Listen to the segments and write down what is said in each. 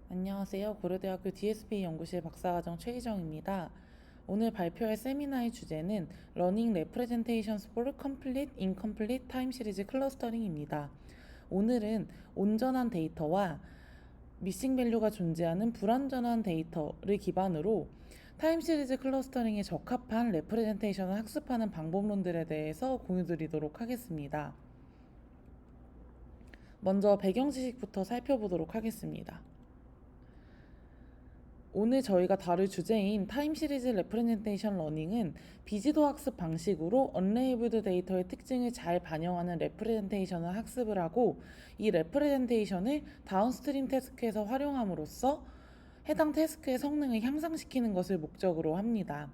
안녕하세요. 고려대학교 DSP 연구실 박사과정 최희정입니다. 오늘 발표할 세미나의 주제는 Learning Representations for Complete, Incomplete Time Series Clustering입니다. 오늘은 온전한 데이터와 미싱 밸류가 존재하는 불완전한 데이터를 기반으로 타임 시리즈 클러스터링에 적합한 레프레젠테이션을 학습하는 방법론들에 대해서 공유드리도록 하겠습니다. 먼저 배경 지식부터 살펴보도록 하겠습니다. 오늘 저희가 다룰 주제인 타임 시리즈 레프레젠테이션 러닝은 비지도 학습 방식으로 언레이블드 데이터의 특징을 잘 반영하는 레프레젠테이션을 학습을 하고, 이 레프레젠테이션을 다운스트림 태스크에서 활용함으로써 해당 태스크의 성능을 향상시키는 것을 목적으로 합니다.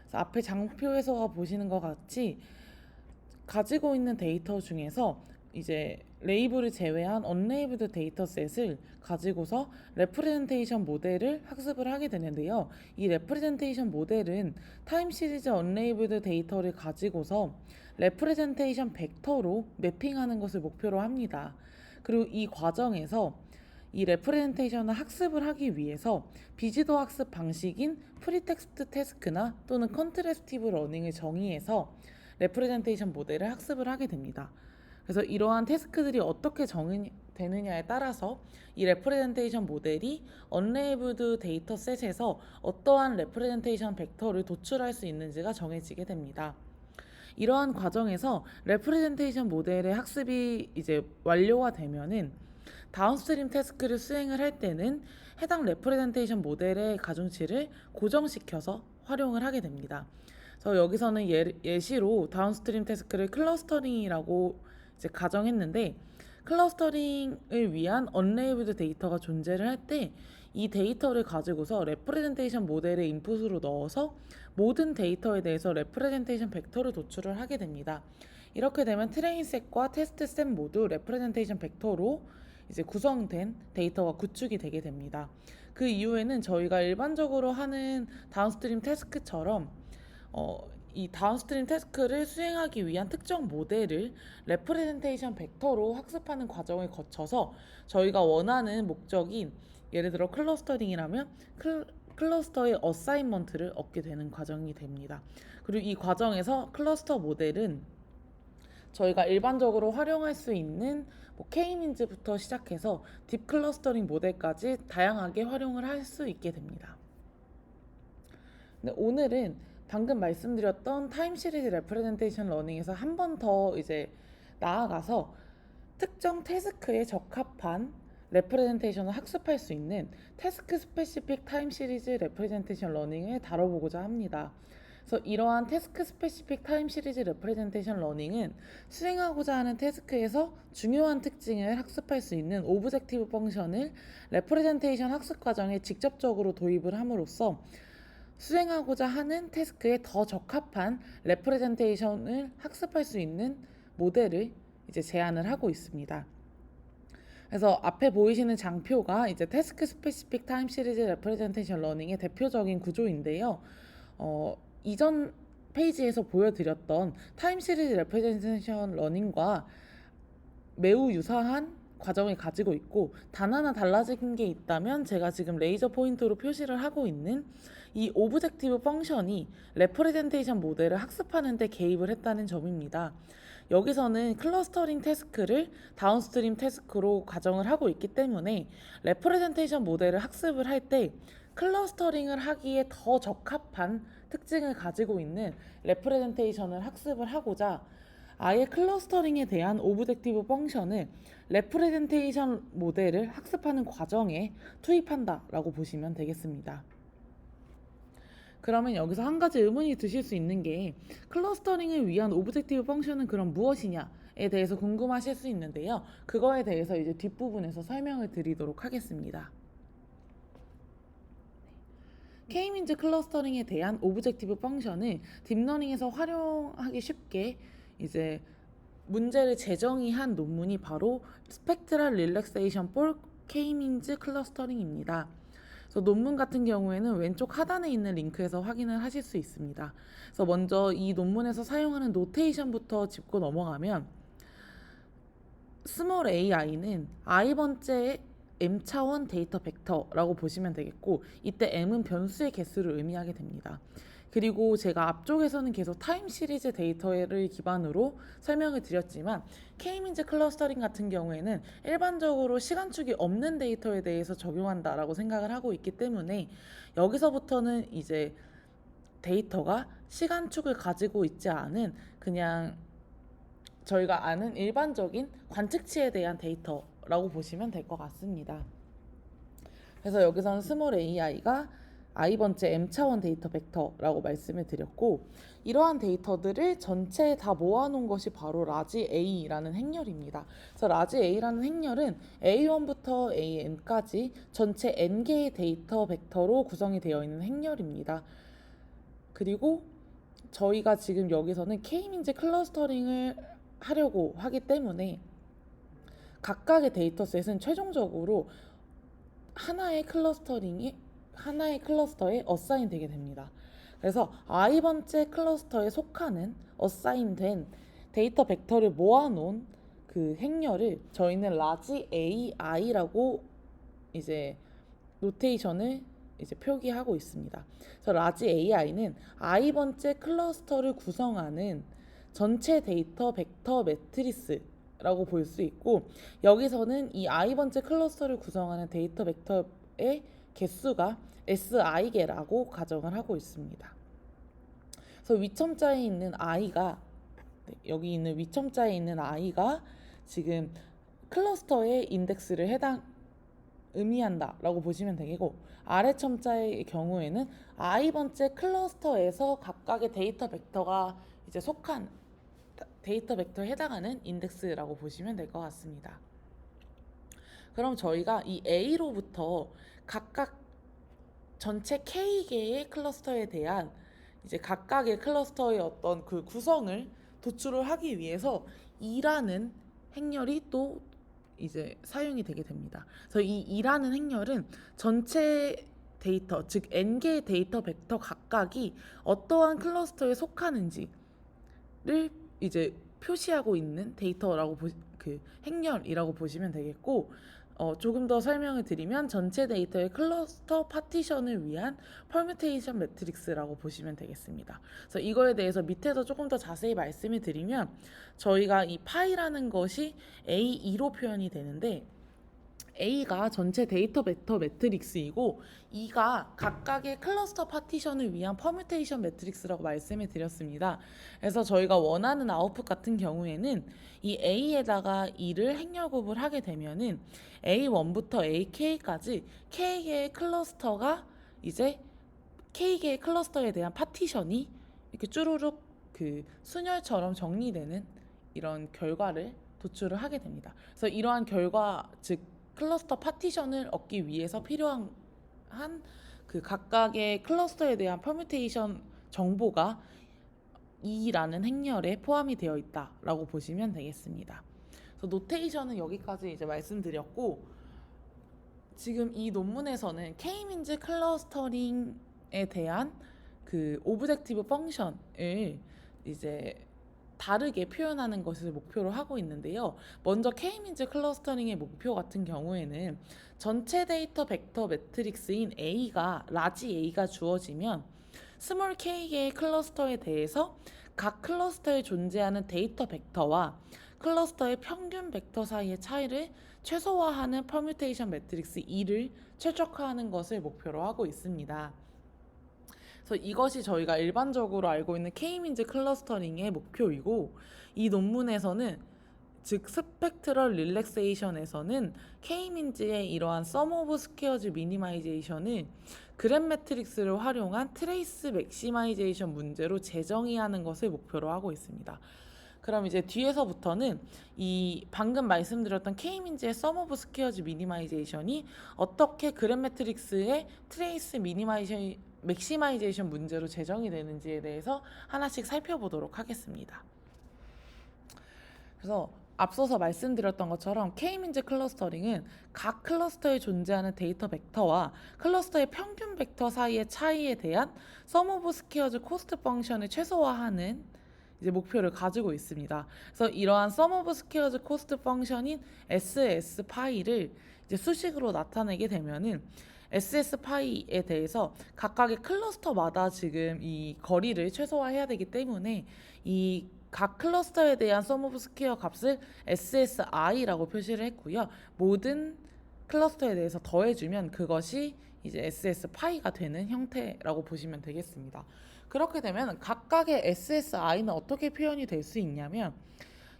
그래서 앞에 장표에서 보시는 것 같이 가지고 있는 데이터 중에서 이제 레이블을 제외한 언레이블드 데이터셋을 가지고서 레프레젠테이션 모델을 학습을 하게 되는데요. 이 레프레젠테이션 모델은 타임 시리즈 언레이블드 데이터를 가지고서 레프레젠테이션 벡터로 매핑하는 것을 목표로 합니다. 그리고 이 과정에서 이 레프레젠테이션을 학습을 하기 위해서 비지도 학습 방식인 프리텍스트 태스크나 또는 컨트래스티브 러닝을 정의해서 레프레젠테이션 모델을 학습을 하게 됩니다. 그래서 이러한 태스크들이 어떻게 정의되느냐에 따라서 이 레프레젠테이션 모델이 언레이블드 데이터셋에서 어떠한 레프레젠테이션 벡터를 도출할 수 있는지가 정해지게 됩니다. 이러한 과정에서 레프레젠테이션 모델의 학습이 이제 완료가 되면은 다운스트림 태스크를 수행을 할 때는 해당 레프레젠테이션 모델의 가중치를 고정시켜서 활용을 하게 됩니다. 그래서 여기서는 예시로 다운스트림 태스크를 클러스터링이라고 이제 가정했는데, 클러스터링을 위한 언레이블드 데이터가 존재를 할 때 이 데이터를 가지고서 레프레젠테이션 모델의 인풋으로 넣어서 모든 데이터에 대해서 레프레젠테이션 벡터를 도출을 하게 됩니다. 이렇게 되면 트레인셋과 테스트셋 모두 레프레젠테이션 벡터로 이제 구성된 데이터가 구축이 되게 됩니다. 그 이후에는 저희가 일반적으로 하는 다운스트림 태스크처럼 이 다운스트림 태스크를 수행하기 위한 특정 모델을 레프레젠테이션 벡터로 학습하는 과정을 거쳐서 저희가 원하는 목적인, 예를 들어 클러스터링이라면 클러스터의 어사인먼트를 얻게 되는 과정이 됩니다. 그리고 이 과정에서 클러스터 모델은 저희가 일반적으로 활용할 수 있는 K-민즈부터 시작해서 딥 클러스터링 모델까지 다양하게 활용을 할 수 있게 됩니다. 근데 오늘은 방금 말씀드렸던 타임 시리즈 레프레젠테이션 러닝에서 한 번 더 이제 나아가서 특정 태스크에 적합한 레프레젠테이션을 학습할 수 있는 태스크 스페시픽 타임 시리즈 레프레젠테이션 러닝을 다뤄보고자 합니다. 그래서 이러한 태스크 스페시픽 타임 시리즈 레프레젠테이션 러닝은 수행하고자 하는 태스크에서 중요한 특징을 학습할 수 있는 오브젝티브 펑션을 레프레젠테이션 학습 과정에 직접적으로 도입을 함으로써 수행하고자 하는 태스크에 더 적합한 레프레젠테이션을 학습할 수 있는 모델을 이제 제안을 하고 있습니다. 그래서 앞에 보이시는 장표가 이제 태스크 스페시픽 타임 시리즈 레프레젠테이션 러닝의 대표적인 구조인데요. 이전 페이지에서 보여드렸던 타임 시리즈 레프레젠테이션 러닝과 매우 유사한 과정을 가지고 있고, 단 하나 달라진 게 있다면 제가 지금 레이저 포인트로 표시를 하고 있는 이 오브젝티브 펑션이 레프레젠테이션 모델을 학습하는 데 개입을 했다는 점입니다. 여기서는 클러스터링 태스크를 다운스트림 태스크로 가정을 하고 있기 때문에 레프레젠테이션 모델을 학습을 할 때 클러스터링을 하기에 더 적합한 특징을 가지고 있는 레프레젠테이션을 학습을 하고자 아예 클러스터링에 대한 오브젝티브 펑션을 레프레젠테이션 모델을 학습하는 과정에 투입한다라고 보시면 되겠습니다. 그러면 여기서 한 가지 의문이 드실 수 있는 게, 클러스터링을 위한 오브젝티브 펑션은 그럼 무엇이냐에 대해서 궁금하실 수 있는데요. 그거에 대해서 이제 뒷부분에서 설명을 드리도록 하겠습니다. K-민즈 클러스터링에 대한 오브젝티브 펑션을 딥러닝에서 활용하기 쉽게 이제 문제를 재정의한 논문이 바로 스펙트럴 릴렉세이션 for K-민즈 클러스터링입니다. 그래서 논문 같은 경우에는 왼쪽 하단에 있는 링크에서 확인을 하실 수 있습니다. 그래서 먼저 이 논문에서 사용하는 노테이션부터 짚고 넘어가면, 스몰 ai는 i번째 m차원 데이터 벡터라고 보시면 되겠고, 이때 m은 변수의 개수를 의미하게 됩니다. 그리고 제가 앞쪽에서는 계속 타임 시리즈 데이터를 기반으로 설명을 드렸지만 K-민즈 클러스터링 같은 경우에는 일반적으로 시간축이 없는 데이터에 대해서 적용한다라고 생각을 하고 있기 때문에 여기서부터는 이제 데이터가 시간축을 가지고 있지 않은 그냥 저희가 아는 일반적인 관측치에 대한 데이터라고 보시면 될 것 같습니다. 그래서 여기서는 스몰 ai가 i번째 m차원 데이터 벡터라고 말씀을 드렸고, 이러한 데이터들을 전체에 다 모아놓은 것이 바로 라지 A라는 행렬입니다. 그래서 라지 A라는 행렬은 A1부터 AN까지 전체 n개의 데이터 벡터로 구성이 되어 있는 행렬입니다. 그리고 저희가 지금 여기서는 K-민즈 클러스터링을 하려고 하기 때문에 각각의 데이터셋은 최종적으로 하나의 클러스터에 어사인 되게 됩니다. 그래서 i번째 클러스터에 속하는 어사인된 데이터 벡터를 모아놓은 그 행렬을 저희는 라지 AI라고 이제 노테이션을 이제 표기하고 있습니다. 그래서 라지 AI는 i번째 클러스터를 구성하는 전체 데이터 벡터 매트리스라고 볼 수 있고, 여기서는 이 i번째 클러스터를 구성하는 데이터 벡터의 개수가 si개라고 가정을 하고 있습니다. 그래서 위첨자에 있는 i가 여기 있는 위첨자에 있는 i가 지금 클러스터의 인덱스를 의미한다라고 보시면 되고, 아래 첨자의 경우에는 i번째 클러스터에서 각각의 데이터 벡터가 이제 속한 데이터 벡터에 해당하는 인덱스라고 보시면 될 것 같습니다. 그럼 저희가 이 A로부터 각각 전체 K개의 클러스터에 대한 이제 각각의 클러스터의 어떤 그 구성을 도출을 하기 위해서 E라는 행렬이 또 이제 사용이 되게 됩니다. 그래서 이 E라는 행렬은 전체 데이터, 즉 n개의 데이터 벡터 각각이 어떠한 클러스터에 속하는지를 이제 표시하고 있는 데이터라고 그 행렬이라고 보시면 되겠고, 조금 더 설명을 드리면 전체 데이터의 클러스터 파티션을 위한 퍼뮤테이션 매트릭스라고 보시면 되겠습니다. 그래서 이거에 대해서 밑에서 조금 더 자세히 말씀을 드리면, 저희가 이 파이라는 것이 A2로 표현이 되는데, A가 전체 데이터 벡터 매트릭스이고 E가 각각의 클러스터 파티션을 위한 퍼뮤테이션 매트릭스라고 말씀을 드렸습니다. 그래서 저희가 원하는 아웃풋 같은 경우에는 이 A에다가 E를 행렬곱을 하게 되면은 A1부터 AK까지 K개의 클러스터가 이제 K개의 클러스터에 대한 파티션이 이렇게 쭈루룩 그 순열처럼 정리되는 이런 결과를 도출을 하게 됩니다. 그래서 이러한 결과, 즉 클러스터 파티션을 얻기 위해서 필요한 그 각각의 클러스터에 대한 퍼뮤테이션 정보가 E라는 행렬에 포함이 되어 있다라고 보시면 되겠습니다. 그래서 노테이션은 여기까지 이제 말씀드렸고, 지금 이 논문에서는 K-민즈 클러스터링에 대한 그 오브젝티브 펑션을 이제 다르게 표현하는 것을 목표로 하고 있는데요. 먼저 K-민즈 클러스터링의 목표 같은 경우에는 전체 데이터 벡터 매트릭스인 A가 라지 A가 주어지면 스몰 K개의 클러스터에 대해서 각 클러스터에 존재하는 데이터 벡터와 클러스터의 평균 벡터 사이의 차이를 최소화하는 퍼뮤테이션 매트릭스 E를 최적화하는 것을 목표로 하고 있습니다. 그래서 이것이 저희가 일반적으로 알고 있는 K-민즈 클러스터링의 목표이고, 이 논문에서는 즉 스펙트럴 릴렉세이션에서는 K-민즈의 이러한 썸 오브 스퀘어즈 미니마이제이션을 그램 매트릭스를 활용한 트레이스 맥시마이제이션 문제로 재정의하는 것을 목표로 하고 있습니다. 그럼 이제 뒤에서부터는 이 방금 말씀드렸던 K-민즈의 썸 오브 스퀘어즈 미니마이제이션이 어떻게 그램 매트릭스의 트레이스 맥시마이제이션 문제로 재정이 되는지에 대해서 하나씩 살펴보도록 하겠습니다. 그래서 앞서서 말씀드렸던 것처럼 K-민즈 클러스터링은 각 클러스터에 존재하는 데이터 벡터와 클러스터의 평균 벡터 사이의 차이에 대한 썸 오브 스퀘어즈 코스트 펑션을 최소화하는 이제 목표를 가지고 있습니다. 그래서 이러한 썸 오브 스퀘어즈 코스트 펑션인 SS 파이를 이제 수식으로 나타내게 되면은 SS파이에 대해서 각각의 클러스터마다 지금 이 거리를 최소화해야 되기 때문에 이 각 클러스터에 대한 sum of square 값을 SSI라고 표시를 했고요. 모든 클러스터에 대해서 더해주면 그것이 이제 SS파이가 되는 형태라고 보시면 되겠습니다. 그렇게 되면 각각의 SSI는 어떻게 표현이 될 수 있냐면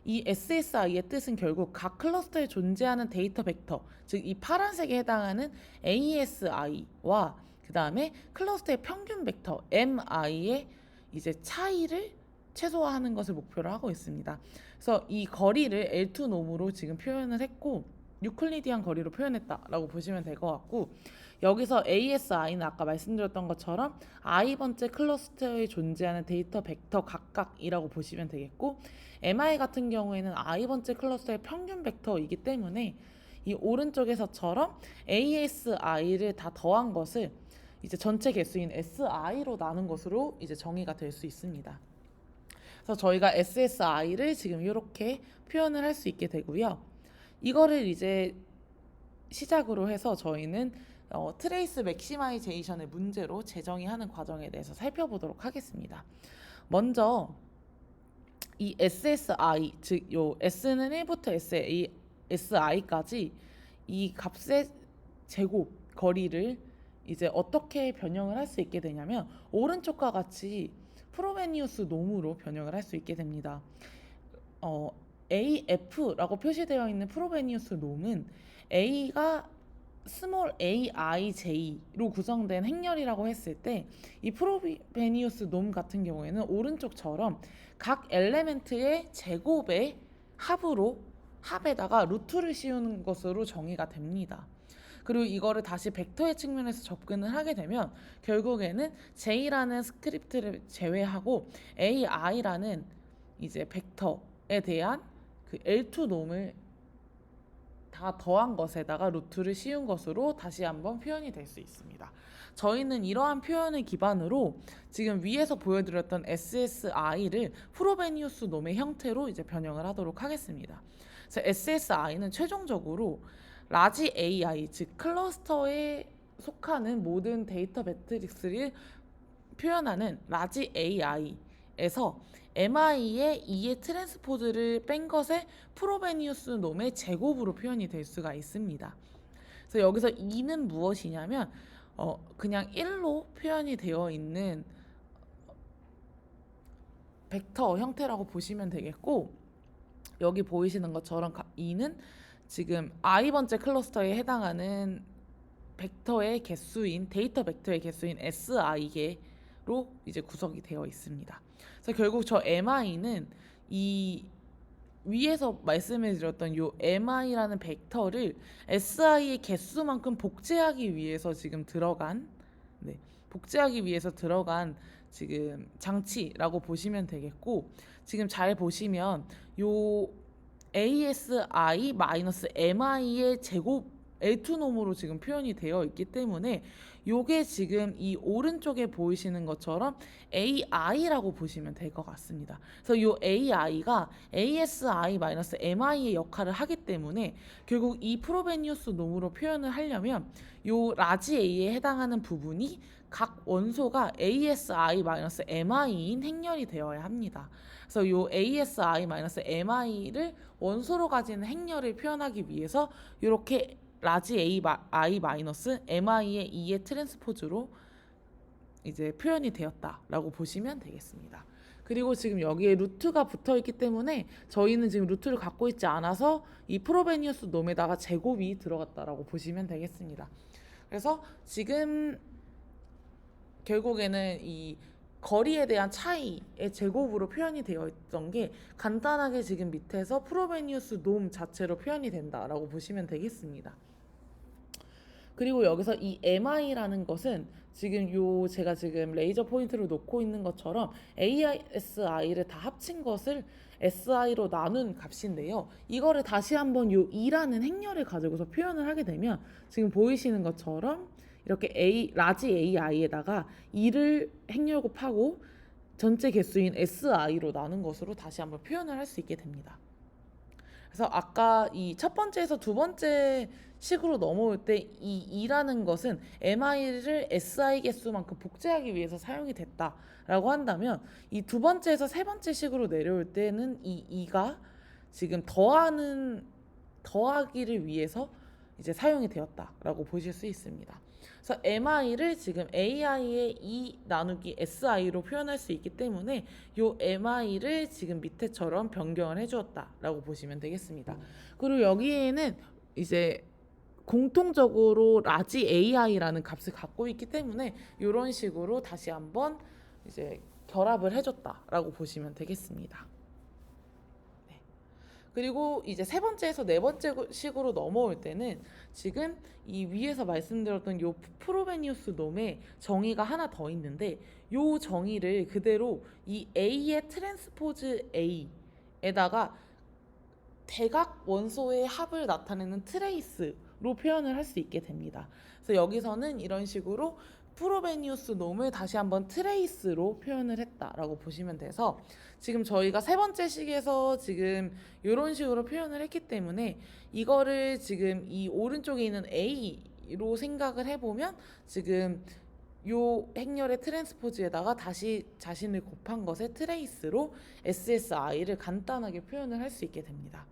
이 SSI의 뜻은 결국 각 클러스터에 존재하는 데이터 벡터, 즉 이 파란색에 해당하는 ASI와 그 다음에 클러스터의 평균 벡터 MI의 이제 차이를 최소화하는 것을 목표로 하고 있습니다. 그래서 이 거리를 L2 놈으로 지금 표현을 했고 유클리디안 거리로 표현했다라고 보시면 될 것 같고 여기서 ASI는 아까 말씀드렸던 것처럼 i번째 클러스터에 존재하는 데이터 벡터 각각이라고 보시면 되겠고 MI 같은 경우에는 i번째 클러스터의 평균 벡터이기 때문에 이 오른쪽에서처럼 ASI를 다 더한 것을 이제 전체 개수인 SI로 나눈 것으로 이제 정의가 될 수 있습니다. 그래서 저희가 SSI를 지금 이렇게 표현을 할 수 있게 되고요. 이거를 이제 시작으로 해서 저희는 트레이스 맥시마이제이션의 문제로 재정의하는 과정에 대해서 살펴보도록 하겠습니다. 먼저 이 SSI, 즉 요 S는 1부터 SI까지 이 값의 제곱 거리를 이제 어떻게 변형을 할 수 있게 되냐면 오른쪽과 같이 프로베니우스 놈으로 변형을 할 수 있게 됩니다. AF라고 표시되어 있는 프로베니우스 놈은 A가 스몰 aij로 구성된 행렬이라고 했을 때 이 프로베니우스 놈 같은 경우에는 오른쪽처럼 각 엘레멘트의 제곱의 합에다가 루트를 씌우는 것으로 정의가 됩니다. 그리고 이거를 다시 벡터의 측면에서 접근을 하게 되면 결국에는 J라는 스크립트를 제외하고 AI라는 이제 벡터에 대한 그 L2 놈을 다 더한 것에다가 루트를 씌운 것으로 다시 한번 표현이 될 수 있습니다. 저희는 이러한 표현을 기반으로 지금 위에서 보여드렸던 SSI를 프로베니우스 놈의 형태로 이제 변형을 하도록 하겠습니다. 그래서 SSI는 최종적으로 라지 AI, 즉 클러스터에 속하는 모든 데이터 매트릭스를 표현하는 라지 AI에서 MI의 2의 트랜스포즈를 뺀 것의 프로베니우스 놈의 제곱으로 표현이 될 수가 있습니다. 그래서 여기서 2는 무엇이냐면 그냥 1로 표현이 되어 있는 벡터 형태라고 보시면 되겠고 여기 보이시는 것처럼 2는 지금 i번째 클러스터에 해당하는 벡터의 개수인 데이터 벡터의 개수인 SI개로 이제 구성이 되어 있습니다. 그래서 결국 저 MI는 이 위에서 말씀해 드렸던 요 MI라는 벡터를 SI의 개수만큼 복제하기 위해서 지금 들어간 복제하기 위해서 들어간 지금 장치라고 보시면 되겠고 지금 잘 보시면 요 ASI-MI의 제곱 L2놈으로 지금 표현이 되어 있기 때문에 요게 지금 이 오른쪽에 보이시는 것처럼 AI라고 보시면 될 것 같습니다. 그래서 요 AI가 ASI-MI의 역할을 하기 때문에 결국 이 프로베니우스 놈으로 표현을 하려면 요 라지 A에 해당하는 부분이 각 원소가 ASI-MI인 행렬이 되어야 합니다. 그래서 요 ASI-MI를 원소로 가진 행렬을 표현하기 위해서 이렇게 라지 I-MI의 2의 트랜스포즈로 이제 표현이 되었다라고 보시면 되겠습니다. 그리고 지금 여기에 루트가 붙어 있기 때문에 저희는 지금 루트를 갖고 있지 않아서 이 프로베니우스 놈에다가 제곱이 들어갔다라고 보시면 되겠습니다. 그래서 지금 결국에는 이 거리에 대한 차이의 제곱으로 표현이 되어 있던 게 간단하게 지금 밑에서 프로베니우스 놈 자체로 표현이 된다라고 보시면 되겠습니다. 그리고 여기서 이 MI라는 것은 지금 제가 지금 레이저 포인트를 놓고 있는 것처럼 ASI를 다 합친 것을 SI로 나눈 값인데요. 이거를 다시 한번 요 2라는 행렬을 가지고서 표현을 하게 되면 지금 보이시는 것처럼 이렇게 라지 AI에다가 2를 행렬 곱하고 전체 개수인 SI로 나눈 것으로 다시 한번 표현을 할 수 있게 됩니다. 그래서 아까 이 첫 번째에서 두 번째 식으로 넘어올 때 이 E라는 것은 MI를 SI 개수만큼 복제하기 위해서 사용이 됐다라고 한다면 이 두 번째에서 세 번째 식으로 내려올 때는 이 E가 지금 더하기를 위해서 이제 사용이 되었다라고 보실 수 있습니다. 그래서 MI를 지금 AI의 E 나누기 SI로 표현할 수 있기 때문에 이 MI를 지금 밑에처럼 변경을 해주었다라고 보시면 되겠습니다. 그리고 여기에는 이제 공통적으로 라지 AI라는 값을 갖고 있기 때문에 이런 식으로 다시 한번 이제 결합을 해줬다라고 보시면 되겠습니다. 네. 그리고 이제 세 번째에서 네 번째 식으로 넘어올 때는 지금 이 위에서 말씀드렸던 요 프로베니우스 놈의 정의가 하나 더 있는데 요 정의를 그대로 이 A의 트랜스포즈 A에다가 대각 원소의 합을 나타내는 트레이스로 표현을 할 수 있게 됩니다. 그래서 여기서는 이런 식으로 프로베니우스 놈을 다시 한번 트레이스로 표현을 했다라고 보시면 돼서 지금 저희가 세 번째 식에서 지금 이런 식으로 표현을 했기 때문에 이거를 지금 이 오른쪽에 있는 A로 생각을 해보면 지금 요 행렬의 트랜스포즈에다가 다시 자신을 곱한 것의 트레이스로 SSI를 간단하게 표현을 할 수 있게 됩니다.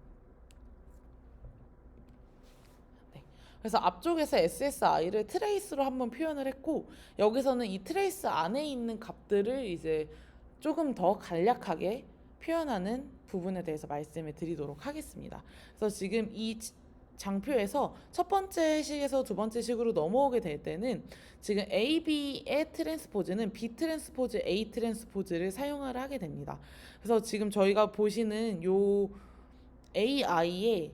그래서 앞쪽에서 SSI를 트레이스로 한번 표현을 했고 여기서는 이 트레이스 안에 있는 값들을 이제 조금 더 간략하게 표현하는 부분에 대해서 말씀을 드리도록 하겠습니다. 그래서 지금 이 장표에서 첫 번째 식에서 두 번째 식으로 넘어오게 될 때는 지금 AB의 트랜스포즈는 B 트랜스포즈 A 트랜스포즈를 사용을 하게 됩니다. 그래서 지금 저희가 보시는 요 AI의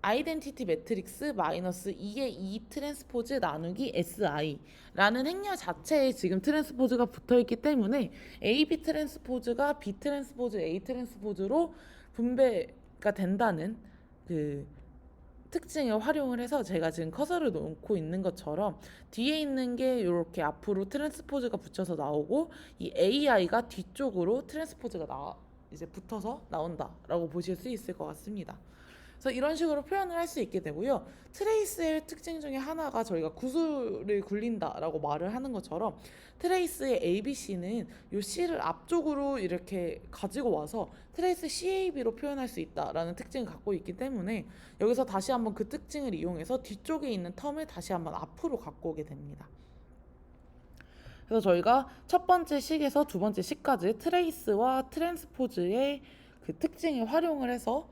아이덴티티 매트릭스 마이너스 2의 2 트랜스포즈 나누기 SI라는 행렬 자체에 지금 트랜스포즈가 붙어있기 때문에 AB 트랜스포즈가 B 트랜스포즈 A 트랜스포즈로 분배가 된다는 그 특징을 활용을 해서 제가 지금 커서를 놓고 있는 것처럼 뒤에 있는 게 이렇게 앞으로 트랜스포즈가 붙여서 나오고 이 AI가 뒤쪽으로 트랜스포즈가 이제 붙어서 나온다라고 보실 수 있을 것 같습니다. 그래서 이런 식으로 표현을 할 수 있게 되고요. 트레이스의 특징 중에 하나가 저희가 구슬을 굴린다라고 말을 하는 것처럼 트레이스의 ABC는 이 C를 앞쪽으로 이렇게 가지고 와서 트레이스 CAB로 표현할 수 있다라는 특징을 갖고 있기 때문에 여기서 다시 한번 그 특징을 이용해서 뒤쪽에 있는 텀을 다시 한번 앞으로 갖고 오게 됩니다. 그래서 저희가 첫 번째 식에서 두 번째 식까지 트레이스와 트랜스포즈의 그 특징을 활용을 해서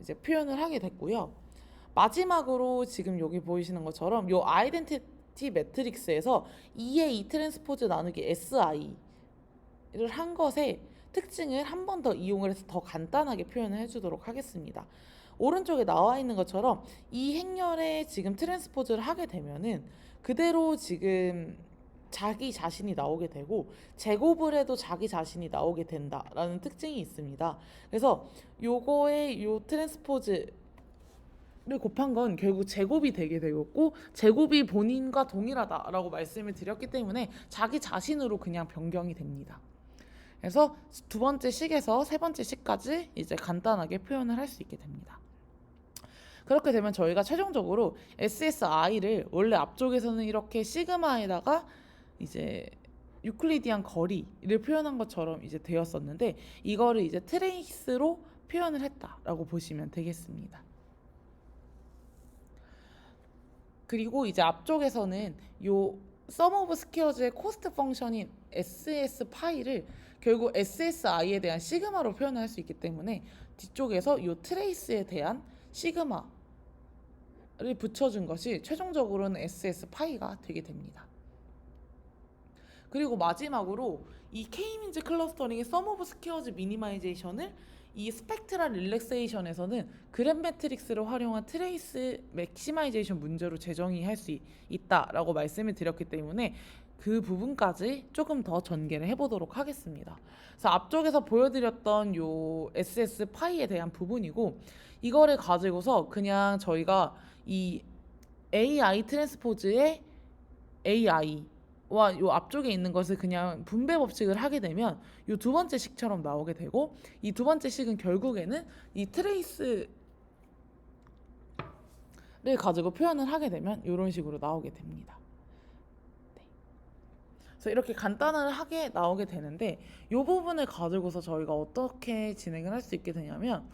이제 표현을 하게 됐고요. 마지막으로 지금 여기 보이시는 것처럼 요 아이덴티티 매트릭스에서 2의 2 트랜스포즈 나누기 SI를 한 것의 특징을 한 번 더 이용을 해서 더 간단하게 표현을 해주도록 하겠습니다. 오른쪽에 나와 있는 것처럼 이 행렬에 지금 트랜스포즈를 하게 되면은 그대로 지금 자기 자신이 나오게 되고 제곱을 해도 자기 자신이 나오게 된다라는 특징이 있습니다. 그래서 요거의 요 트랜스포즈를 곱한 건 결국 제곱이 되게 되었고 제곱이 본인과 동일하다라고 말씀을 드렸기 때문에 자기 자신으로 그냥 변경이 됩니다. 그래서 두 번째 식에서 세 번째 식까지 이제 간단하게 표현을 할 수 있게 됩니다. 그렇게 되면 저희가 최종적으로 SSI를 원래 앞쪽에서는 이렇게 시그마에다가 이제 유클리디안 거리를 표현한 것처럼 이제 되었었는데 이거를 이제 트레이스로 표현을 했다라고 보시면 되겠습니다. 그리고 이제 앞쪽에서는 요 sum of squares의 코스트 펑션인 SS 파이를 결국 SSI에 대한 시그마로 표현할 수 있기 때문에 뒤쪽에서 요 트레이스에 대한 시그마를 붙여준 것이 최종적으로는 SS 파이가 되게 됩니다. 그리고 마지막으로 이 K-민즈 클러스터링의 sum of squares 미니마이제이션을 이 스펙트럴 릴렉세이션에서는 그램 매트릭스를 활용한 트레이스 맥시마이제이션 문제로 재정의할 수 있다라고 말씀을 드렸기 때문에 그 부분까지 조금 더 전개를 해보도록 하겠습니다. 그래서 앞쪽에서 보여드렸던 요 SS 파이에 대한 부분이고 이거를 가지고서 그냥 저희가 이 AI 트랜스포즈의 AI 와 요 앞쪽에 있는 것을 그냥 분배 법칙을 하게 되면 요 두 번째 식처럼 나오게 되고 이 두 번째 식은 결국에는 이 트레이스를 가지고 표현을 하게 되면 이런 식으로 나오게 됩니다. 네. 그래서 이렇게 간단하게 나오게 되는데 이 부분을 가지고서 저희가 어떻게 진행을 할 수 있게 되냐면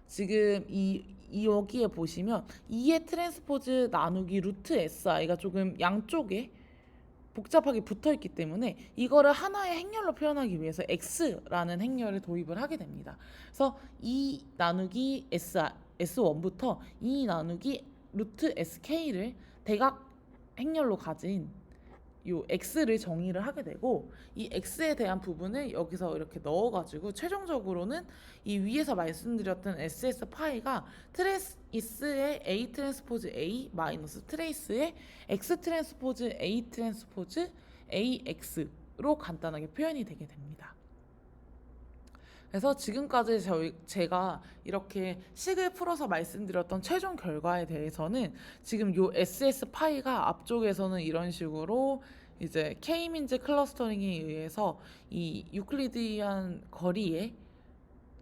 지금 이 여기에 보시면 2의 트랜스포즈 나누기 루트 SI가 조금 양쪽에 복잡하게 붙어 있기 때문에 이거를 하나의 행렬로 표현하기 위해서 x라는 행렬을 도입을 하게 됩니다. 그래서 2 나누기 S1부터 2 나누기 루트 SK를 대각 행렬로 가진 요 x를 정의를 하게 되고 이 x에 대한 부분을 여기서 이렇게 넣어가지고 최종적으로는 이 위에서 말씀드렸던 SS 파이가 트레이스의 A 트랜스포즈 A 마이너스 트레이스의 X 트랜스포즈 A 트랜스포즈 AX로 간단하게 표현이 되게 됩니다. 그래서 지금까지 제가 이렇게 식을 풀어서 말씀드렸던 최종 결과에 대해서는 지금 요 SS 파이가 앞쪽에서는 이런 식으로 이제 K민즈 클러스터링에 의해서 이 유클리디안 거리의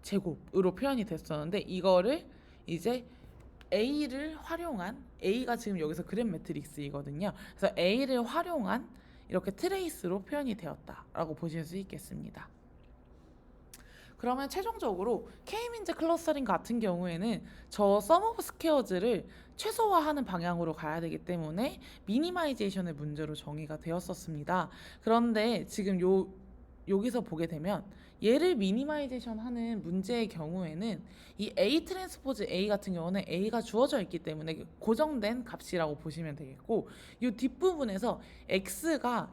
제곱으로 표현이 됐었는데 이거를 이제 A를 활용한 A가 지금 여기서 그램 매트릭스이거든요. 그래서 A를 활용한 이렇게 트레이스로 표현이 되었다라고 보실 수 있겠습니다. 그러면 최종적으로 K민즈 클러스터링 같은 경우에는 저 썸 오브 스퀘어즈를 최소화하는 방향으로 가야 되기 때문에 미니마이제이션의 문제로 정의가 되었었습니다. 그런데 지금 여기서 보게 되면 얘를 미니마이제이션 하는 문제의 경우에는 이 A 트랜스포즈 A 같은 경우는 A가 주어져 있기 때문에 고정된 값이라고 보시면 되겠고 이 뒷부분에서 X가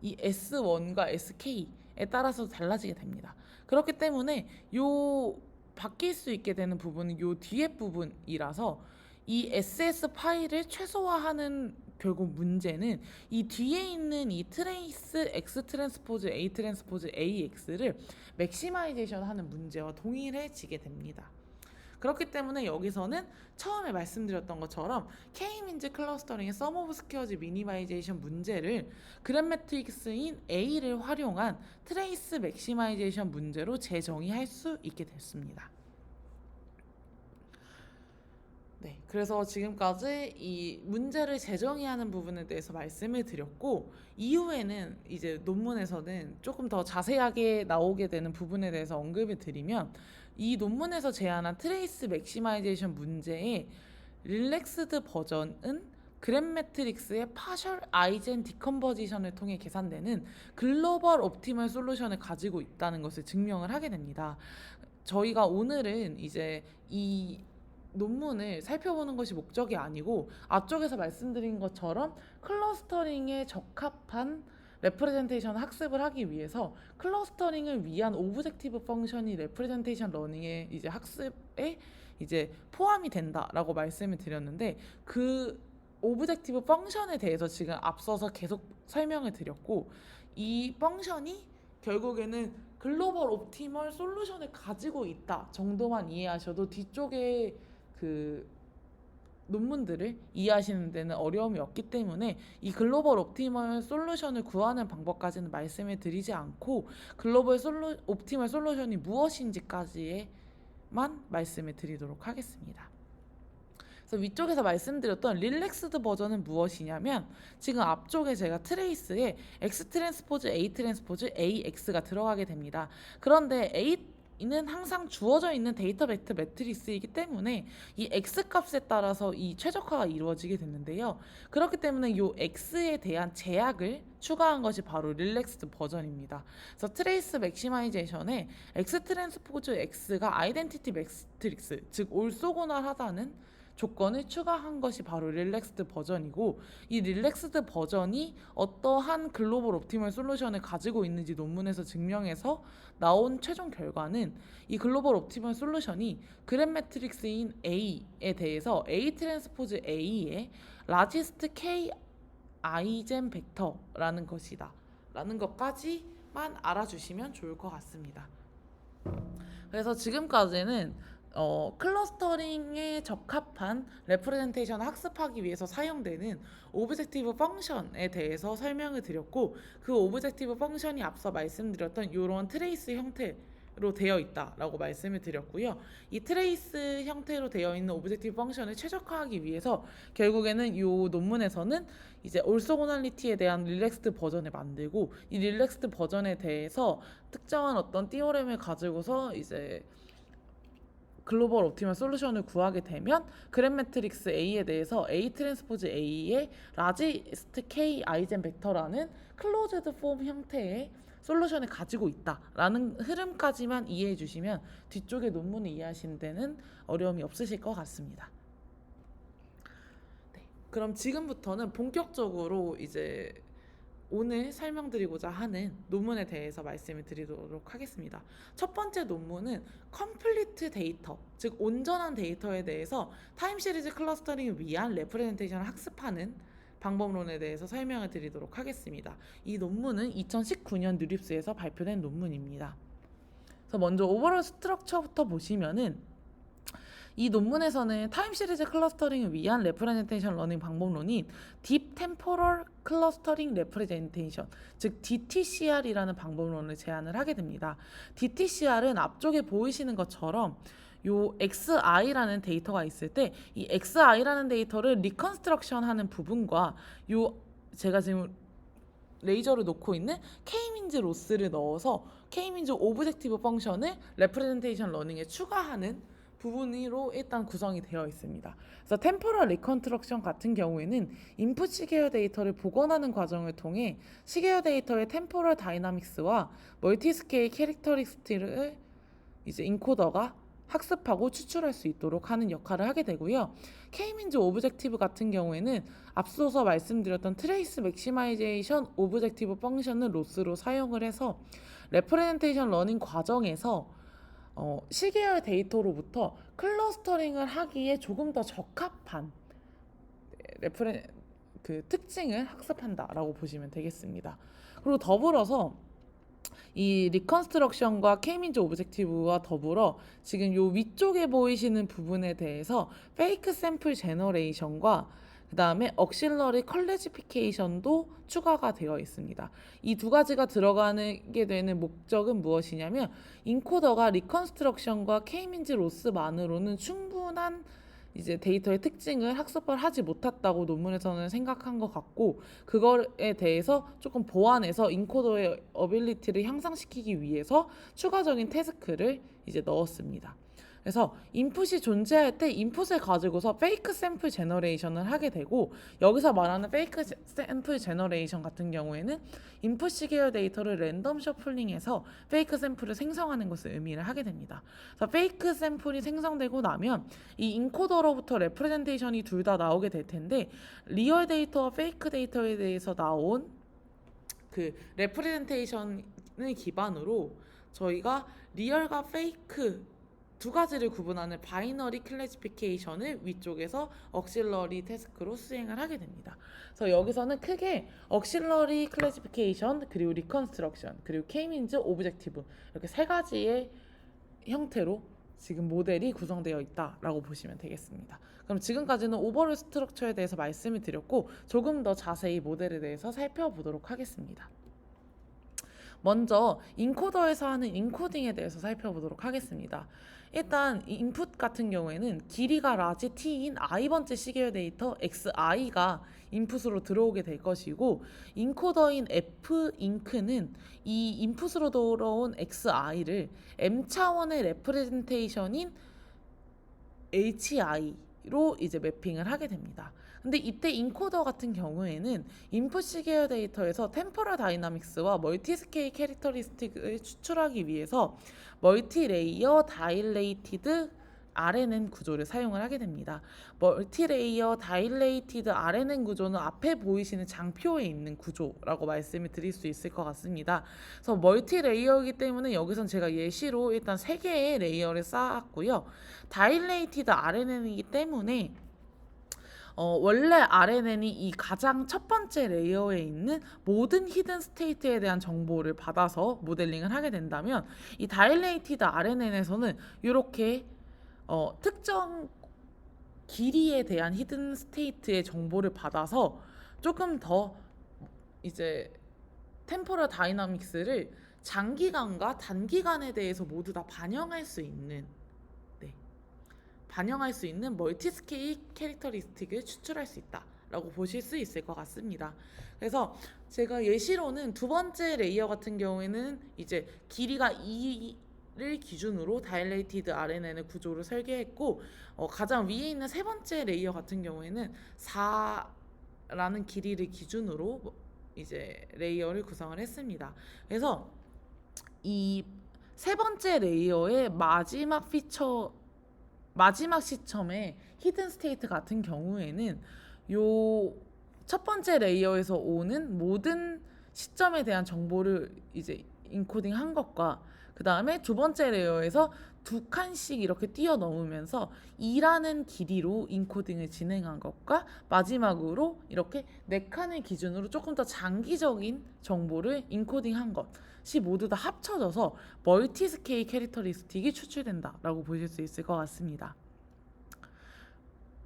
이 S1과 SK에 따라서 달라지게 됩니다. 그렇기 때문에 요 바뀔 수 있게 되는 부분은 요 뒤에 부분이라서 이 SS 파일을 최소화하는 결국 문제는 이 뒤에 있는 이 트레이스 X 트랜스포즈 A 트랜스포즈 AX를 맥시마이제이션 하는 문제와 동일해지게 됩니다. 그렇기 때문에 여기서는 처음에 말씀드렸던 것처럼 K민즈 클러스터링의 썸 오브 스퀘어즈 미니마이제이션 문제를 그램 매트릭스인 A를 활용한 트레이스 맥시마이제이션 문제로 재정의할 수 있게 됐습니다. 네, 그래서 지금까지 이 문제를 재정의하는 부분에 대해서 말씀을 드렸고 이후에는 이제 논문에서는 조금 더 자세하게 나오게 되는 부분에 대해서 언급을 드리면 이 논문에서 제안한 트레이스 맥시마이제이션 문제의 릴렉스드 버전은 그램 매트릭스의 파셜 아이젠 디컨버지션을 통해 계산되는 글로벌 옵티멀 솔루션을 가지고 있다는 것을 증명을 하게 됩니다. 저희가 오늘은 이제 이 논문을 살펴보는 것이 목적이 아니고 앞쪽에서 말씀드린 것처럼 클러스터링에 적합한 레프레젠테이션 학습을 하기 위해서 클러스터링을 위한 오브젝티브 펑션이 레프레젠테이션 러닝의 이제 학습에 이제 포함이 된다라고 말씀을 드렸는데 그 오브젝티브 펑션에 대해서 지금 앞서서 계속 설명을 드렸고 이 펑션이 결국에는 글로벌 옵티멀 솔루션을 가지고 있다 정도만 이해하셔도 뒤쪽에 그 논문들을 이해하시는 데는 어려움이 없기 때문에 이 글로벌 옵티멀 솔루션을 구하는 방법까지는 말씀을 드리지 않고 글로벌 옵티멀 솔루션이 무엇인지까지만 말씀을 드리도록 하겠습니다. 그래서 위쪽에서 말씀드렸던 릴렉스드 버전은 무엇이냐면 지금 앞쪽에 제가 트레이스에 X 트랜스포즈 A 트랜스포즈 AX가 들어가게 됩니다. 그런데 A는 항상 주어져 있는 데이터 벡터 매트리스이기 때문에 이 X 값에 따라서 이 최적화가 이루어지게 됐는데요. 그렇기 때문에 이 X에 대한 제약을 추가한 것이 바로 릴렉스드 버전입니다. 그래서 트레이스 맥시마이제이션에 X 트랜스포즈 X가 아이덴티티 매트릭스, 즉 올소고널하다는 조건을 추가한 것이 바로 릴렉스드 버전이고 이 릴렉스드 버전이 어떠한 글로벌 옵티멀 솔루션을 가지고 있는지 논문에서 증명해서 나온 최종 결과는 이 글로벌 옵티멀 솔루션이 그램 매트릭스인 A에 대해서 A 트랜스포즈 A의 라지스트 K 아이젠 벡터라는 것이다 라는 것까지만 알아주시면 좋을 것 같습니다. 그래서 지금까지는 클러스터링에 적합한 레프레젠테이션을 학습하기 위해서 사용되는 오브젝티브 펑션에 대해서 설명을 드렸고 그 오브젝티브 펑션이 앞서 말씀드렸던 이런 트레이스 형태로 로 되어 있다라고 말씀을 드렸고요. 이 트레이스 형태로 되어 있는 오브젝티브 펑션을 최적화하기 위해서 결국에는 이 논문에서는 이제 올소고널리티에 대한 릴렉스드 버전을 만들고, 이 릴렉스드 버전에 대해서 특정한 어떤 띠오렘을 가지고서 이제 글로벌 옵티멀 솔루션을 구하게 되면 그램 매트릭스 A에 대해서 A 트랜스포즈 A의 라지스트 K 아이젠 벡터라는 클로즈드 폼 형태의 솔루션을 가지고 있다라는 흐름까지만 이해해 주시면 뒤쪽의 논문을 이해하시는 데는 어려움이 없으실 것 같습니다. 네, 그럼 지금부터는 본격적으로 이제 오늘 설명드리고자 하는 논문에 대해서 말씀을 드리도록 하겠습니다. 첫 번째 논문은 컴플리트 데이터, 즉 온전한 데이터에 대해서 타임 시리즈 클러스터링을 위한 레프레젠테이션을 학습하는 방법론에 대해서 설명을 드리도록 하겠습니다. 이 논문은 2019년 뉴립스에서 발표된 논문입니다. 그래서 먼저 오버롤 스트럭처부터 보시면은 이 논문에서는 타임 시리즈 클러스터링을 위한 레프레젠테이션 러닝 방법론인 딥 템포럴 클러스터링 레프레젠테이션, 즉 DTCR이라는 방법론을 제안을 하게 됩니다. DTCR은 앞쪽에 보이시는 것처럼 요 XI라는 데이터가 있을 때 이 XI라는 데이터를 리컨스트럭션 하는 부분과 요 제가 지금 레이저를 놓고 있는 K민즈 로스를 넣어서 K민즈 오브젝티브 펑션을 레프레젠테이션 러닝에 추가하는 부분으로 일단 구성이 되어 있습니다. 그래서 템포럴 리컨스트럭션 같은 경우에는 인풋 시계열 데이터를 복원하는 과정을 통해 시계열 데이터의 템포럴 다이나믹스와 멀티스케일 캐릭터리스틱을 이제 인코더가 학습하고 추출할 수 있도록 하는 역할을 하게 되고요. K민즈 오브젝티브 같은 경우에는 앞서서 말씀드렸던 트레이스 맥시마이제이션 오브젝티브 펑션을 로스로 사용을 해서 레프레젠테이션 러닝 과정에서 시계열 데이터로부터 클러스터링을 하기에 조금 더 적합한 그 특징을 학습한다라고 보시면 되겠습니다. 그리고 더불어서 이 리컨스트럭션과 K민즈 오브젝티브와 더불어 지금 요 위쪽에 보이시는 부분에 대해서 페이크 샘플 제너레이션과 그 다음에 억실러리 컬래지피케이션도 추가가 되어 있습니다. 이 두 가지가 들어가게 되는 목적은 무엇이냐면 인코더가 리컨스트럭션과 K민즈 로스만으로는 충분한 이제 데이터의 특징을 학습을 하지 못했다고 논문에서는 생각한 것 같고, 그거에 대해서 조금 보완해서 인코더의 어빌리티를 향상시키기 위해서 추가적인 태스크를 이제 넣었습니다. 그래서 인풋이 존재할 때 인풋을 가지고서 페이크 샘플 제너레이션을 하게 되고, 여기서 말하는 페이크 샘플 제너레이션 같은 경우에는 인풋 시계열 데이터를 랜덤 셔플링해서 페이크 샘플을 생성하는 것을 의미를 하게 됩니다. 그래서 페이크 샘플이 생성되고 나면 이 인코더로부터 레프레젠테이션이 둘 다 나오게 될 텐데, 리얼 데이터와 페이크 데이터에 대해서 나온 그 레프레젠테이션을 기반으로 저희가 리얼과 페이크 두 가지를 구분하는 바이너리 클래시피케이션을 위쪽에서 억실러리 태스크로 수행을 하게 됩니다. 그래서 여기서는 크게 억실러리 클래시피케이션, 그리고 리컨스트럭션, 그리고 K민즈 오브젝티브, 이렇게 세 가지의 형태로 지금 모델이 구성되어 있다라고 보시면 되겠습니다. 그럼 지금까지는 오버롤 스트럭처에 대해서 말씀을 드렸고, 조금 더 자세히 모델에 대해서 살펴보도록 하겠습니다. 먼저 인코더에서 하는 인코딩에 대해서 살펴보도록 하겠습니다. 일단 이 인풋 같은 경우에는 길이가 라지 t인 i번째 시계열 데이터 xi가 인풋으로 들어오게 될 것이고, 인코더인 fInc는 이 인풋으로 들어온 xi를 m차원의 레프레젠테이션인 hi로 이제 매핑을 하게 됩니다. 근데 이때 인코더 같은 경우에는 인풋 시계열 데이터에서 템포럴 다이나믹스와 멀티스케일 캐릭터리스틱을 추출하기 위해서 멀티레이어 다일레이티드 RNN 구조를 사용을 하게 됩니다. 멀티레이어 다일레이티드 RNN 구조는 앞에 보이시는 장표에 있는 구조라고 말씀을 드릴 수 있을 것 같습니다. 그래서 멀티레이어이기 때문에 여기선 제가 예시로 일단 3개의 레이어를 쌓았고요. 다일레이티드 RNN이기 때문에 원래 RNN이 이 가장 첫 번째 레이어에 있는 모든 히든 스테이트에 대한 정보를 받아서 모델링을 하게 된다면, 이 다일레이티드 RNN에서는 이렇게 특정 길이에 대한 히든 스테이트의 정보를 받아서 조금 더 이제 템포럴 다이나믹스를 장기간과 단기간에 대해서 모두 다 반영할 수 있는 멀티스케일 캐릭터리스틱을 추출할 수 있다라고 보실 수 있을 것 같습니다. 그래서 제가 예시로는 두 번째 레이어 같은 경우에는 이제 길이가 2를 기준으로 다일레이티드 RNN의 구조를 설계했고, 가장 위에 있는 세 번째 레이어 같은 경우에는 4라는 길이를 기준으로 이제 레이어를 구성을 했습니다. 그래서 이 세 번째 레이어의 마지막 시점의 히든 스테이트 같은 경우에는 요 첫 번째 레이어에서 오는 모든 시점에 대한 정보를 이제 인코딩한 것과, 그 다음에 두 번째 레이어에서 두 칸씩 이렇게 뛰어넘으면서 2라는 길이로 인코딩을 진행한 것과, 마지막으로 이렇게 네 칸을 기준으로 조금 더 장기적인 정보를 인코딩한 것이 모두 다 합쳐져서 멀티스케일 캐릭터리스틱이 추출된다라고 보실 수 있을 것 같습니다.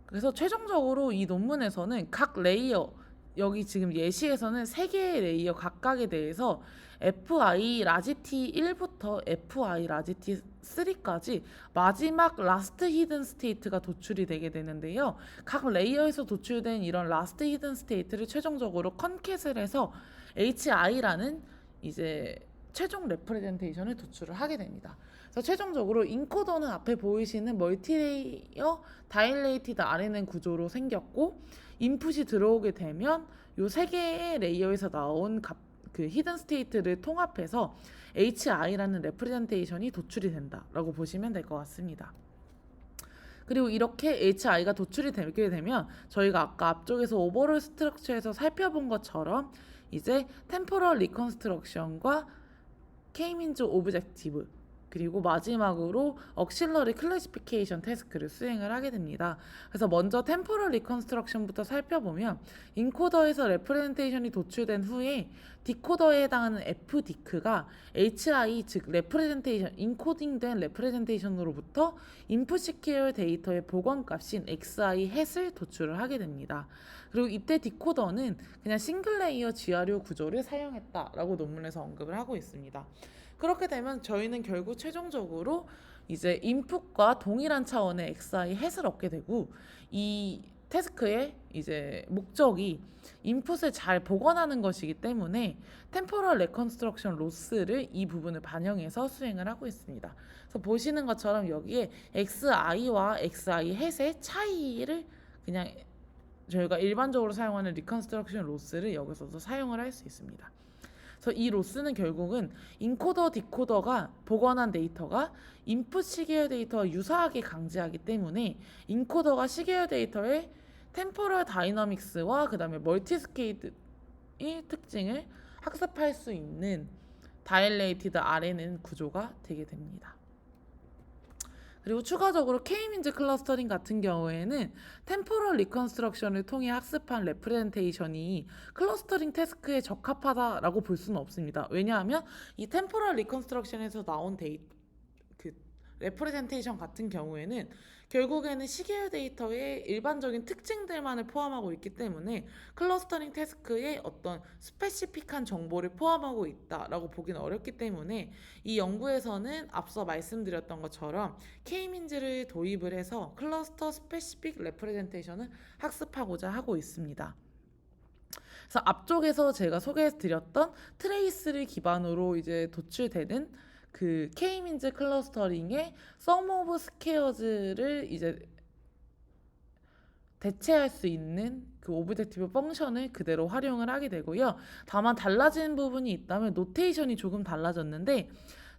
그래서 최종적으로 이 논문에서는 각 레이어, 여기 지금 예시에서는 3개의 레이어 각각에 대해서 FI 라지 T1부터 FI 라지 T3까지 마지막 라스트 히든 스테이트가 도출이 되게 되는데요. 각 레이어에서 도출된 이런 라스트 히든 스테이트를 최종적으로 컨캣을 해서 HI라는 이제 최종 레프레젠테이션을 도출을 하게 됩니다. 그래서 최종적으로 인코더는 앞에 보이시는 멀티레이어 다일레이티드 RNN 구조로 생겼고, 인풋이 들어오게 되면 요 세 개의 레이어에서 나온 그 히든 스테이트를 통합해서 HI라는 레프레젠테이션이 도출이 된다라고 보시면 될 것 같습니다. 그리고 이렇게 HI가 도출이 되게 되면 저희가 아까 앞쪽에서 오버롤 스트럭처에서 살펴본 것처럼 이제 템포럴 리컨스트럭션과 K-means 오브젝티브, 그리고 마지막으로 억실러리 클래시피케이션 태스크를 수행을 하게 됩니다. 그래서 먼저 템포럴 리컨스트럭션부터 살펴보면, 인코더에서 레프레젠테이션이 도출된 후에 디코더에 해당하는 FDIC가 HI, 즉 레프레젠테이션, 인코딩된 레프레젠테이션으로부터 인풋 시큐어 데이터의 복원값인 XI 햇을 도출을 하게 됩니다. 그리고 이때 디코더는 그냥 싱글 레이어 GRU 구조를 사용했다라고 논문에서 언급을 하고 있습니다. 그렇게 되면 저희는 결국 최종적으로 이제 인풋과 동일한 차원의 XI 햇을 얻게 되고, 이 태스크의 이제 목적이 인풋을 잘 복원하는 것이기 때문에 템포럴 레컨스트럭션 로스를 이 부분을 반영해서 수행을 하고 있습니다. 그래서 보시는 것처럼 여기에 XI와 XI 햇의 차이를 그냥 저희가 일반적으로 사용하는 리컨스트럭션 로스를 여기서도 사용을 할 수 있습니다. 그래서 이 로스는 결국은 인코더, 디코더가 복원한 데이터가 인풋 시계열 데이터와 유사하게 강제하기 때문에 인코더가 시계열 데이터의 템포럴 다이너믹스와 그 다음에 멀티스케일의 특징을 학습할 수 있는 다일레이티드 RNN 구조가 되게 됩니다. 그리고 추가적으로 K-means 클러스터링 같은 경우에는 템포럴 리컨스트럭션을 통해 학습한 레프레젠테이션이 클러스터링 태스크에 적합하다라고 볼 수는 없습니다. 왜냐하면 이 템포럴 리컨스트럭션에서 나온 그 레프레젠테이션 같은 경우에는 결국에는 시계열 데이터의 일반적인 특징들만을 포함하고 있기 때문에 클러스터링 태스크에 어떤 스페시픽한 정보를 포함하고 있다라고 보기는 어렵기 때문에 이 연구에서는 앞서 말씀드렸던 것처럼 K-means를 도입을 해서 클러스터 스페시픽 레프레젠테이션을 학습하고자 하고 있습니다. 그래서 앞쪽에서 제가 소개해드렸던 트레이스를 기반으로 이제 도출되는 그 K-means 클러스터링의 sum of squares를 이제 대체할 수 있는 그 오브젝티브 펑션을 그대로 활용을 하게 되고요. 다만 달라진 부분이 있다면 노테이션이 조금 달라졌는데,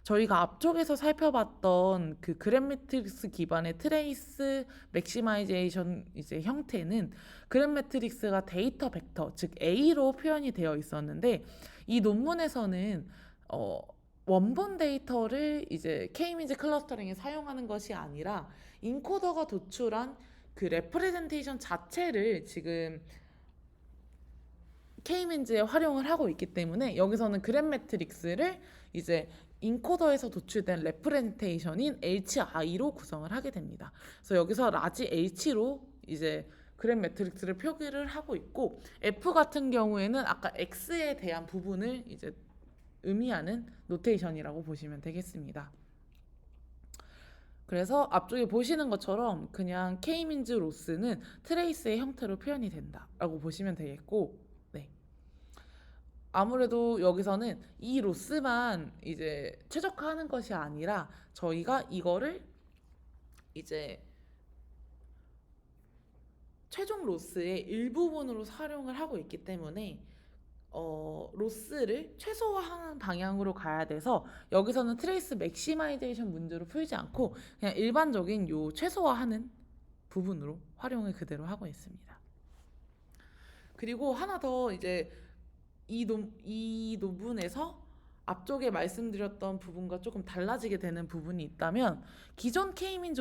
저희가 앞쪽에서 살펴봤던 그 그램 매트릭스 기반의 트레이스 맥시마이제이션 이제 형태는 그램 매트릭스가 데이터 벡터, 즉 A로 표현이 되어 있었는데, 이 논문에서는 원본 데이터를 이제 K-means 클러스터링에 사용하는 것이 아니라 인코더가 도출한 그 레프레젠테이션 자체를 지금 K-means에 활용을 하고 있기 때문에 여기서는 그램 매트릭스를 이제 인코더에서 도출된 레프레젠테이션인 HI로 구성을 하게 됩니다. 그래서 여기서 라지 H로 이제 그램 매트릭스를 표기를 하고 있고, F 같은 경우에는 아까 X에 대한 부분을 이제 의미하는 노테이션이라고 보시면 되겠습니다. 그래서 앞쪽에 보시는 것처럼 그냥 K민즈 로스는 트레이스의 형태로 표현이 된다라고 보시면 되겠고, 네. 아무래도 여기서는 이 로스만 이제 최적화하는 것이 아니라 저희가 이거를 이제 최종 로스의 일부분으로 활용을 하고 있기 때문에 로스를 최소화하는 방향으로 가야 돼서 여기서는 트레이스 맥시마이제이션 문제로 풀지 않고 그냥 일반적인 요 최소화하는 부분으로 활용을 그대로 하고 있습니다. 그리고 하나 더 이제 이 논문에서 앞쪽에 말씀드렸던 부분과 조금 달라지게 되는 부분이 있다면 기존 K민즈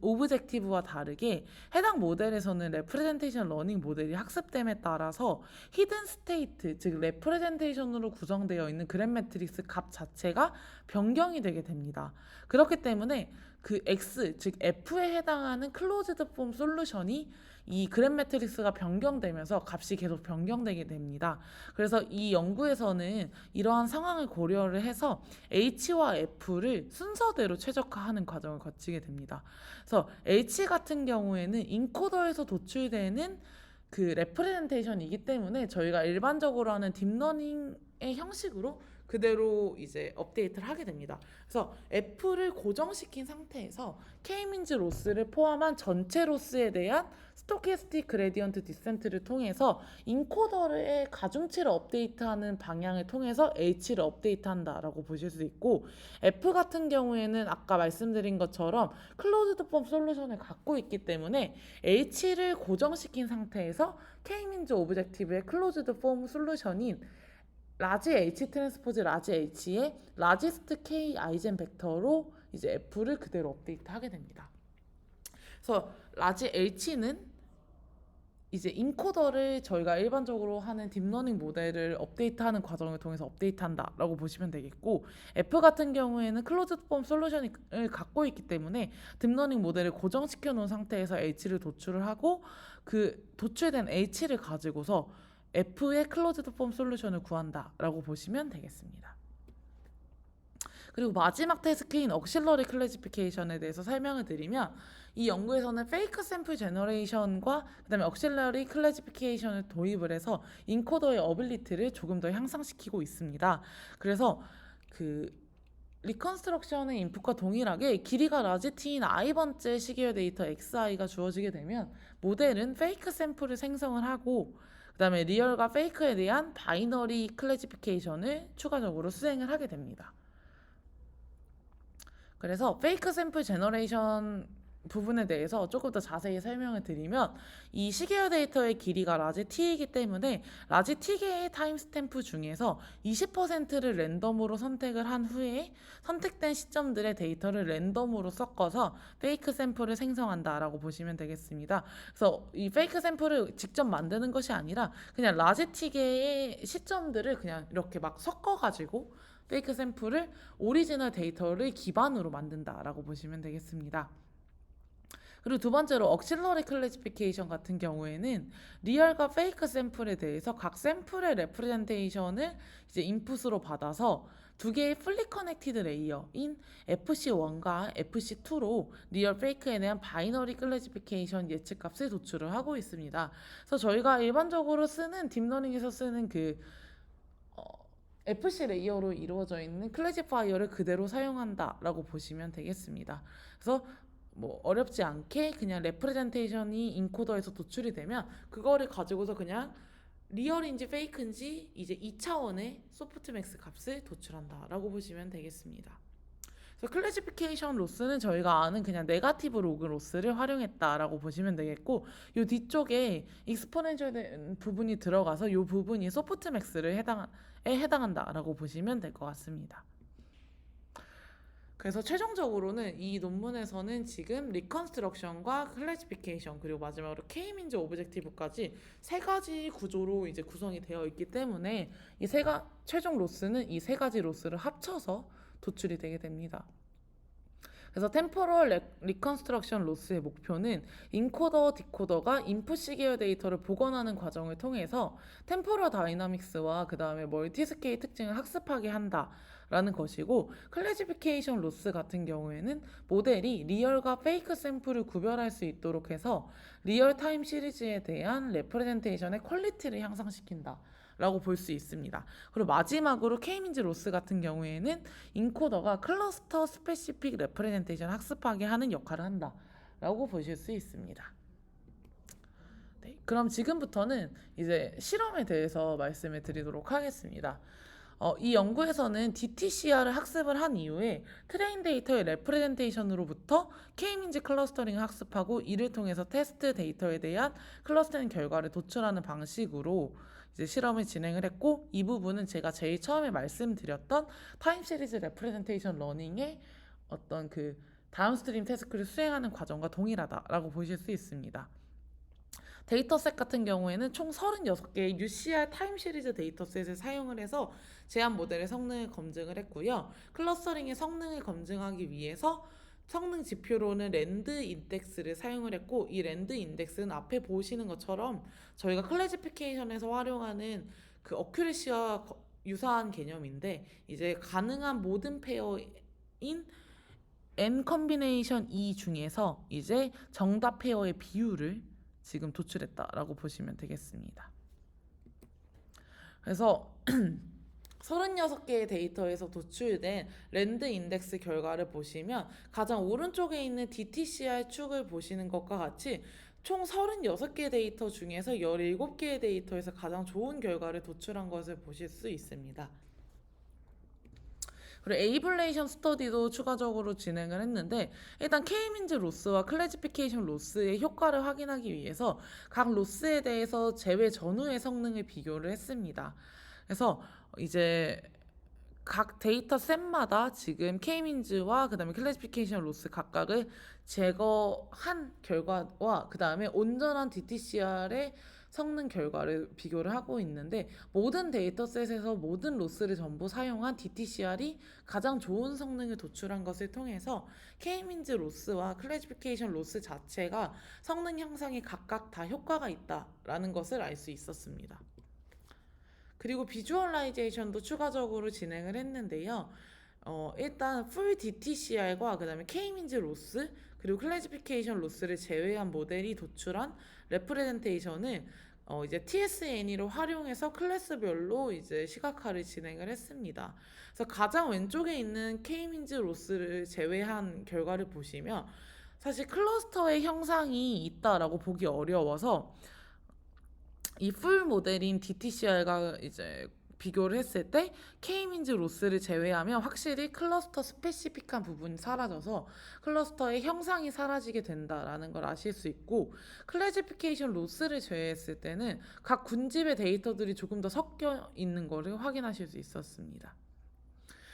오브젝티브와 다르게 해당 모델에서는 레프레젠테이션 러닝 모델이 학습됨에 따라서 히든 스테이트, 즉 레프레젠테이션으로 구성되어 있는 그램 매트릭스 값 자체가 변경이 되게 됩니다. 그렇기 때문에 그 X, 즉 F에 해당하는 클로즈드 폼 솔루션이 이 그램 매트릭스가 변경되면서 값이 계속 변경되게 됩니다. 그래서 이 연구에서는 이러한 상황을 고려를 해서 H와 F를 순서대로 최적화하는 과정을 거치게 됩니다. 그래서 H 같은 경우에는 인코더에서 도출되는 그 레프레젠테이션이기 때문에 저희가 일반적으로 하는 딥러닝의 형식으로 그대로 이제 업데이트를 하게 됩니다. 그래서 F를 고정시킨 상태에서 K민즈 로스를 포함한 전체 로스에 대한 스토캐스틱 그레디언트 디센트를 통해서 인코더의 가중치를 업데이트하는 방향을 통해서 H를 업데이트한다라고 보실 수 있고, F 같은 경우에는 아까 말씀드린 것처럼 클로즈드 폼 솔루션을 갖고 있기 때문에 H를 고정시킨 상태에서 K민즈 오브젝티브의 클로즈드 폼 솔루션인 라지 H 트랜스포즈 라지 H의 라지스트 K 아이젠 벡터로 이제 F를 그대로 업데이트하게 됩니다. 그래서 라지 H는 이제 인코더를 저희가 일반적으로 하는 딥러닝 모델을 업데이트하는 과정을 통해서 업데이트한다라고 보시면 되겠고, F 같은 경우에는 클로즈드 폼 솔루션을 갖고 있기 때문에 딥러닝 모델을 고정시켜 놓은 상태에서 H를 도출을 하고 그 도출된 H를 가지고서 F의 클로즈드 폼 솔루션을 구한다라고 보시면 되겠습니다. 그리고 마지막 태스크인 억실러리 클래시피케이션에 대해서 설명을 드리면, 이 연구에서는 페이크 샘플 제너레이션과 그다음에 억실러리 클래시피케이션을 도입을 해서 인코더의 어빌리티를 조금 더 향상시키고 있습니다. 그래서 그 리컨스트럭션의 인풋과 동일하게 길이가 라지 t인 i번째 시계열 데이터 xi가 주어지게 되면 모델은 페이크 샘플을 생성을 하고 그다음에 리얼과 페이크에 대한 바이너리 클래시피케이션을 추가적으로 수행을 하게 됩니다. 그래서 페이크 샘플 제너레이션 부분에 대해서 조금 더 자세히 설명을 드리면, 이 시계열 데이터의 길이가 라지 t이기 때문에 라지 t개의 타임스탬프 중에서 20%를 랜덤으로 선택을 한 후에 선택된 시점들의 데이터를 랜덤으로 섞어서 페이크 샘플을 생성한다라고 보시면 되겠습니다. 그래서 이 페이크 샘플을 직접 만드는 것이 아니라 그냥 라지 t개의 시점들을 그냥 이렇게 막 섞어가지고 페이크 샘플을 오리지널 데이터를 기반으로 만든다라고 보시면 되겠습니다. 그리고 두 번째로 억실러리 클래시피케이션 같은 경우에는 리얼과 페이크 샘플에 대해서 각 샘플의 레프레젠테이션을 이제 인풋으로 받아서 두 개의 풀리 커넥티드 레이어인 FC1과 FC2로 리얼 페이크에 대한 바이너리 클래시피케이션 예측값을 도출을 하고 있습니다. 그래서 저희가 일반적으로 쓰는 딥러닝에서 쓰는 그 FC 레이어로 이루어져 있는 클래시파이어를 그대로 사용한다라고 보시면 되겠습니다. 그래서 뭐 어렵지 않게 그냥 레프레젠테이션이 인코더에서 도출이 되면 그거를 가지고서 그냥 리얼인지 페이크인지 이제 2차원의 소프트맥스 값을 도출한다라고 보시면 되겠습니다. 그래서 클래시피케이션 로스는 저희가 아는 그냥 네거티브 로그 로스를 활용했다라고 보시면 되겠고, 이 뒤쪽에 익스포넨셜 부분이 들어가서 이 부분이 소프트맥스를 해당한다라고 보시면 될 것 같습니다. 그래서 최종적으로는 이 논문에서는 지금 리컨스트럭션과 클래시피케이션 그리고 마지막으로 K민즈 오브젝티브까지 세 가지 구조로 이제 구성이 되어 있기 때문에 최종 로스는 이 세 가지 로스를 합쳐서 도출이 되게 됩니다. 그래서 템포럴 리컨스트럭션 로스의 목표는 인코더, 디코더가 인풋 시계열 데이터를 복원하는 과정을 통해서 템포럴 다이나믹스와 그 다음에 멀티스케일 특징을 학습하게 한다라는 것이고, 클래시피케이션 로스 같은 경우에는 모델이 리얼과 페이크 샘플을 구별할 수 있도록 해서 리얼 타임 시리즈에 대한 레프레젠테이션의 퀄리티를 향상시킨다 라고 볼 수 있습니다. 그리고 마지막으로 K민즈 로스 같은 경우에는 인코더가 클러스터 스페시픽 레프레젠테이션 학습하게 하는 역할을 한다 라고 보실 수 있습니다. 네, 그럼 지금부터는 이제 실험에 대해서 말씀을 드리도록 하겠습니다. 이 연구에서는 DTCR을 학습을 한 이후에 트레인 데이터의 레프레젠테이션으로부터 K민즈 클러스터링을 학습하고 이를 통해서 테스트 데이터에 대한 클러스터링 결과를 도출하는 방식으로 이제 실험을 진행을 했고, 이 부분은 제가 제일 처음에 말씀드렸던 타임 시리즈 레프레젠테이션 러닝의 어떤 그 다운스트림 태스크를 수행하는 과정과 동일하다라고 보실 수 있습니다. 데이터셋 같은 경우에는 총 36개의 UCR 타임 시리즈 데이터셋을 사용을 해서 제한 모델의 성능을 검증을 했고요. 클러스터링의 성능을 검증하기 위해서 성능 지표로는 랜드 인덱스를 사용을 했고, 이 랜드 인덱스는 앞에 보시는 것처럼 저희가 클래시피케이션에서 활용하는 그 어큐레시와 유사한 개념인데, 이제 가능한 모든 페어인 N 컨비네이션 E 중에서 이제 정답 페어의 비율을 지금 도출했다라고 보시면 되겠습니다. 그래서 36개의 데이터에서 도출된 랜드 인덱스 결과를 보시면 가장 오른쪽에 있는 DTCR 축을 보시는 것과 같이 총 36개 데이터 중에서 17개의 데이터에서 가장 좋은 결과를 도출한 것을 보실 수 있습니다. 그리고 에이블레이션 스터디도 추가적으로 진행을 했는데, 일단 K민즈 로스와 클래시피케이션 로스의 효과를 확인하기 위해서 각 로스에 대해서 제외 전후의 성능을 비교를 했습니다. 그래서 이제 각 데이터 셋마다 지금 K민즈와 그 다음에 클래시피케이션 로스 각각을 제거한 결과와 그 다음에 온전한 DTCR의 성능 결과를 비교를 하고 있는데, 모든 데이터셋에서 모든 로스를 전부 사용한 DTCR이 가장 좋은 성능을 도출한 것을 통해서 K민즈 로스와 클래시피케이션 로스 자체가 성능 향상에 각각 다 효과가 있다라는 것을 알 수 있었습니다. 그리고 비주얼라이제이션도 추가적으로 진행을 했는데요. 일단 풀 DTCR과 그 다음에 K민즈 로스 그리고 클래시피케이션 로스를 제외한 모델이 도출한 레프레젠테이션을 이제 TSNE를 활용해서 클래스별로 이제 시각화를 진행을 했습니다. 그래서 가장 왼쪽에 있는 K민즈 로스를 제외한 결과를 보시면 사실 클러스터의 형상이 있다라고 보기 어려워서 이 풀 모델인 DTCR과 이제 비교를 했을 때 K민즈 로스를 제외하면 확실히 클러스터 스페시픽한 부분이 사라져서 클러스터의 형상이 사라지게 된다라는 걸 아실 수 있고, 클래시피케이션 로스를 제외했을 때는 각 군집의 데이터들이 조금 더 섞여 있는 것을 확인하실 수 있었습니다.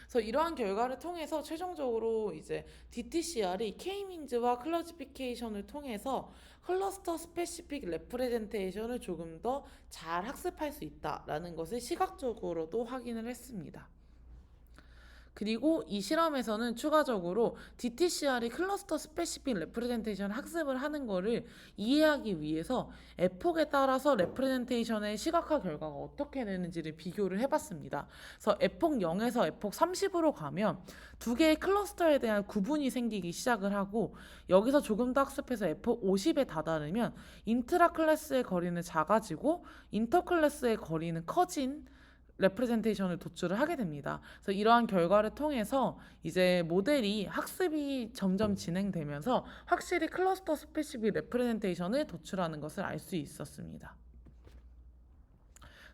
그래서 이러한 결과를 통해서 최종적으로 이제 DTCR이 K민즈와 클래시피케이션을 통해서 클러스터 스페시픽 레프레젠테이션을 조금 더 잘 학습할 수 있다라는 것을 시각적으로도 확인을 했습니다. 그리고 이 실험에서는 추가적으로 DTCR이 클러스터 스페시픽 레프레젠테이션 학습을 하는 거를 이해하기 위해서 에폭에 따라서 레프레젠테이션의 시각화 결과가 어떻게 되는지를 비교를 해봤습니다. 그래서 에폭 0에서 에폭 30으로 가면 두 개의 클러스터에 대한 구분이 생기기 시작을 하고, 여기서 조금 더 학습해서 에폭 50에 다다르면 인트라 클래스의 거리는 작아지고 인터 클래스의 거리는 커진 레프레젠테이션을 도출을 하게 됩니다. 그래서 이러한 결과를 통해서 이제 모델이 학습이 점점 진행되면서 확실히 클러스터 스페시픽 레프레젠테이션을 도출하는 것을 알 수 있었습니다.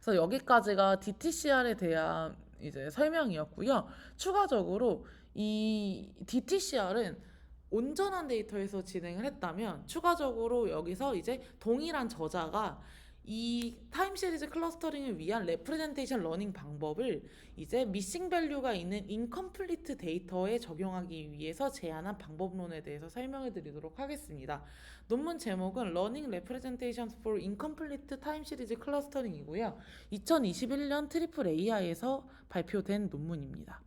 그래서 여기까지가 DTCR에 대한 이제 설명이었고요. 추가적으로 이 DTCR은 온전한 데이터에서 진행을 했다면 추가적으로 여기서 이제 동일한 저자가 이 타임 시리즈 클러스터링을 위한 레프레젠테이션 러닝 방법을 이제 미싱 밸류가 있는 인컴플리트 데이터에 적용하기 위해서 제안한 방법론에 대해서 설명해 드리도록 하겠습니다. 논문 제목은 Learning Representations for Incomplete Time Series Clustering이고요. 2021년 트리플 AI에서 발표된 논문입니다.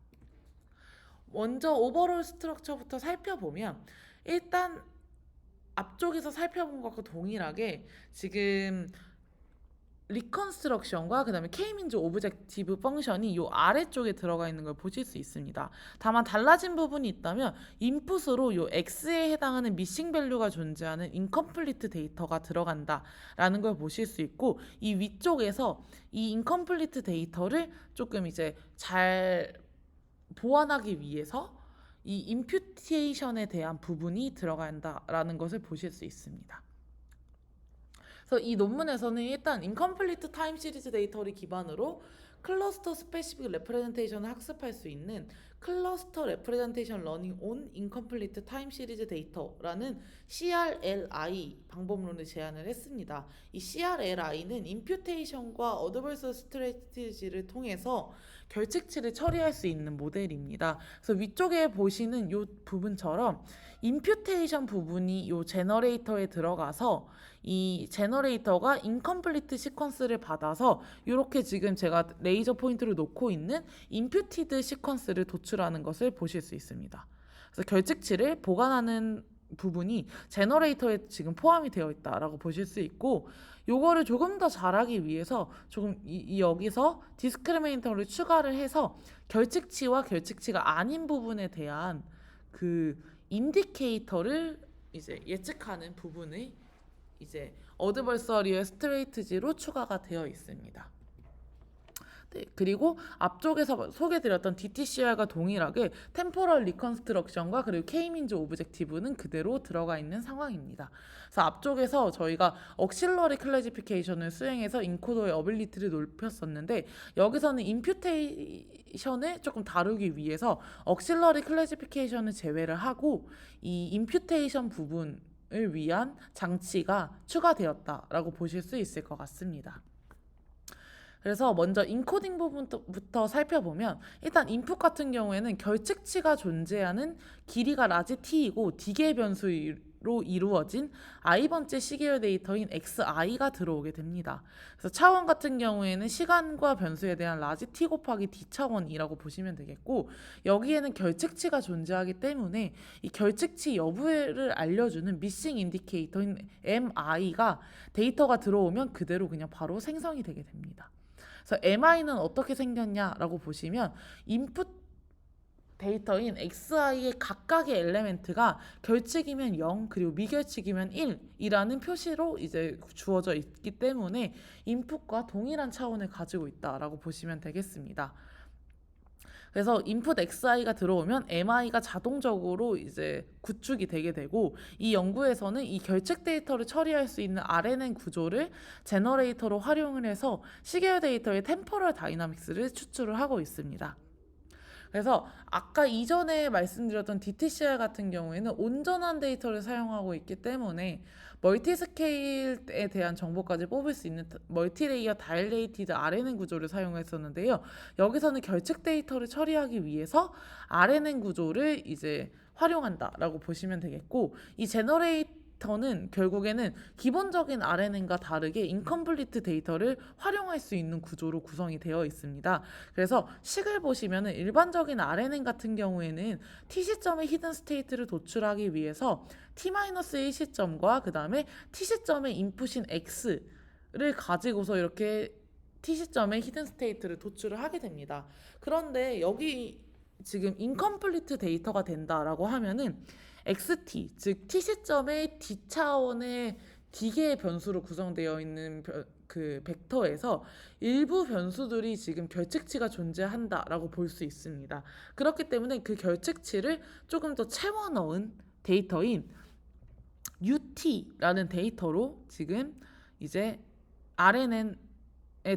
먼저 오버롤 스트럭처부터 살펴보면 일단 앞쪽에서 살펴본 것과 동일하게 지금 리컨스트럭션과 그다음에 K민즈 오브젝티브 펑션이 요 아래쪽에 들어가 있는 걸 보실 수 있습니다. 다만 달라진 부분이 있다면 인풋으로 요 X에 해당하는 미싱 밸류가 존재하는 인컴플리트 데이터가 들어간다라는 걸 보실 수 있고, 이 위쪽에서 이 인컴플리트 데이터를 조금 이제 잘 보완하기 위해서 이 임퓨테이션에 대한 부분이 들어간다라는 것을 보실 수 있습니다. 그래서 이 논문에서는 일단 인컴플리트 타임 시리즈 데이터를 기반으로 클러스터 스페시픽 레프레젠테이션을 학습할 수 있는 클러스터 레프레젠테이션 러닝 온 인컴플리트 타임 시리즈 데이터라는 CRLI 방법론을 제안을 했습니다. 이 CRLI는 임퓨테이션과 어드버스 스트래티지를 통해서 결칙치를 처리할 수 있는 모델입니다. 그래서 위쪽에 보시는 이 부분처럼 임퓨테이션 부분이 이 제너레이터에 들어가서 이 제너레이터가 인컴플리트 시퀀스를 받아서 이렇게 지금 제가 레이저 포인트를 놓고 있는 임퓨티드 시퀀스를 도출하는 것을 보실 수 있습니다. 그래서 결측치를 보관하는 부분이 제너레이터에 지금 포함이 되어 있다라고 보실 수 있고, 요거를 조금 더 잘하기 위해서 조금 여기서 디스크리미네이터를 추가를 해서 결측치와 결측치가 아닌 부분에 대한 그 인디케이터를 이제 예측하는 부분을 이제 어드버서리얼 스트레이트지로 추가가 되어 있습니다. 네, 그리고 앞쪽에서 소개드렸던 DTCR과 동일하게 템포럴 리컨스트럭션과 그리고 K민즈 오브젝티브는 그대로 들어가 있는 상황입니다. 그래서 앞쪽에서 저희가 억실러리 클래시피케이션을 수행해서 인코더의 어빌리티를 높였었는데, 여기서는 임퓨테이션을 조금 다루기 위해서 억실러리 클래시피케이션을 제외를 하고 이 임퓨테이션 부분을 위한 장치가 추가되었다라고 보실 수 있을 것 같습니다. 그래서 먼저 인코딩 부분부터 살펴보면, 일단 인풋 같은 경우에는 결측치가 존재하는 길이가 라지 t이고 D개의 변수로 이루어진 i번째 시계열 데이터인 xi가 들어오게 됩니다. 그래서 차원 같은 경우에는 시간과 변수에 대한 라지 t 곱하기 d 차원이라고 보시면 되겠고, 여기에는 결측치가 존재하기 때문에 이 결측치 여부를 알려주는 미싱 인디케이터인 mi가 데이터가 들어오면 그대로 그냥 바로 생성이 되게 됩니다. 그래서 mi는 어떻게 생겼냐라고 보시면, 인풋 데이터인 xi의 각각의 엘레멘트가 결측이면 0 그리고 미결측이면 1이라는 표시로 이제 주어져 있기 때문에 인풋과 동일한 차원을 가지고 있다라고 보시면 되겠습니다. 그래서 인풋xi가 들어오면 mi가 자동적으로 이제 구축이 되게 되고, 이 연구에서는 이 결측 데이터를 처리할 수 있는 RNN 구조를 제너레이터로 활용을 해서 시계열 데이터의 템포럴 다이나믹스를 추출을 하고 있습니다. 그래서 아까 이전에 말씀드렸던 DTCR 같은 경우에는 온전한 데이터를 사용하고 있기 때문에 멀티스케일에 대한 정보까지 뽑을 수 있는 멀티레이어 다일레이티드 RNN 구조를 사용했었는데요. 여기서는 결측 데이터를 처리하기 위해서 RNN 구조를 이제 활용한다라고 보시면 되겠고, 이 제너레이터는 결국에는 기본적인 RNN과 다르게 인컴플리트 데이터를 활용할 수 있는 구조로 구성이 되어 있습니다. 그래서 식을 보시면 일반적인 RNN 같은 경우에는 T시점의 히든 스테이트를 도출하기 위해서 T-1 시점과 그 다음에 T시점의 인풋인 X를 가지고서 이렇게 T시점의 히든 스테이트를 도출을 하게 됩니다. 그런데 여기 지금 인컴플리트 데이터가 된다라고 하면은 xt, 즉 t시점의 d차원의 d개의 변수로 구성되어 있는 그 벡터에서 일부 변수들이 지금 결측치가 존재한다라고 볼 수 있습니다. 그렇기 때문에 그 결측치를 조금 더 채워 넣은 데이터인 UT라는 데이터로 지금 이제 RNN에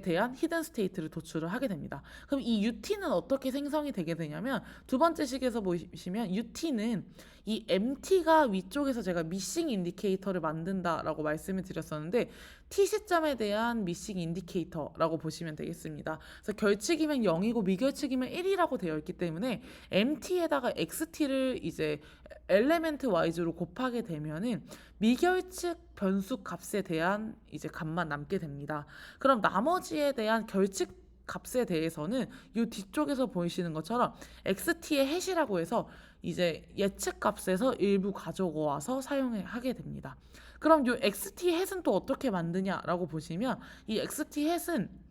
대한 히든 스테이트를 도출을 하게 됩니다. 그럼 이 UT는 어떻게 생성이 되게 되냐면, 두 번째 식에서 보시면 UT는 이 MT가 위쪽에서 제가 미싱 인디케이터를 만든다라고 말씀을 드렸었는데, T 시점에 대한 미싱 인디케이터라고 보시면 되겠습니다. 그래서 결측이면 0이고 미결측이면 1이라고 되어 있기 때문에 MT에다가 XT를 이제 엘레멘트 와이즈로 곱하게 되면은 미결측 변수 값에 대한 이제 값만 남게 됩니다. 그럼 나머지에 대한 결측 값에 대해서는 이 뒤쪽에서 보이시는 것처럼 XT의 해시라고 해서 이제 예측 값에서 일부 가져와서 사용하게 됩니다. 그럼 이 XT 햇은 또 어떻게 만드냐라고 보시면 이 XT 햇은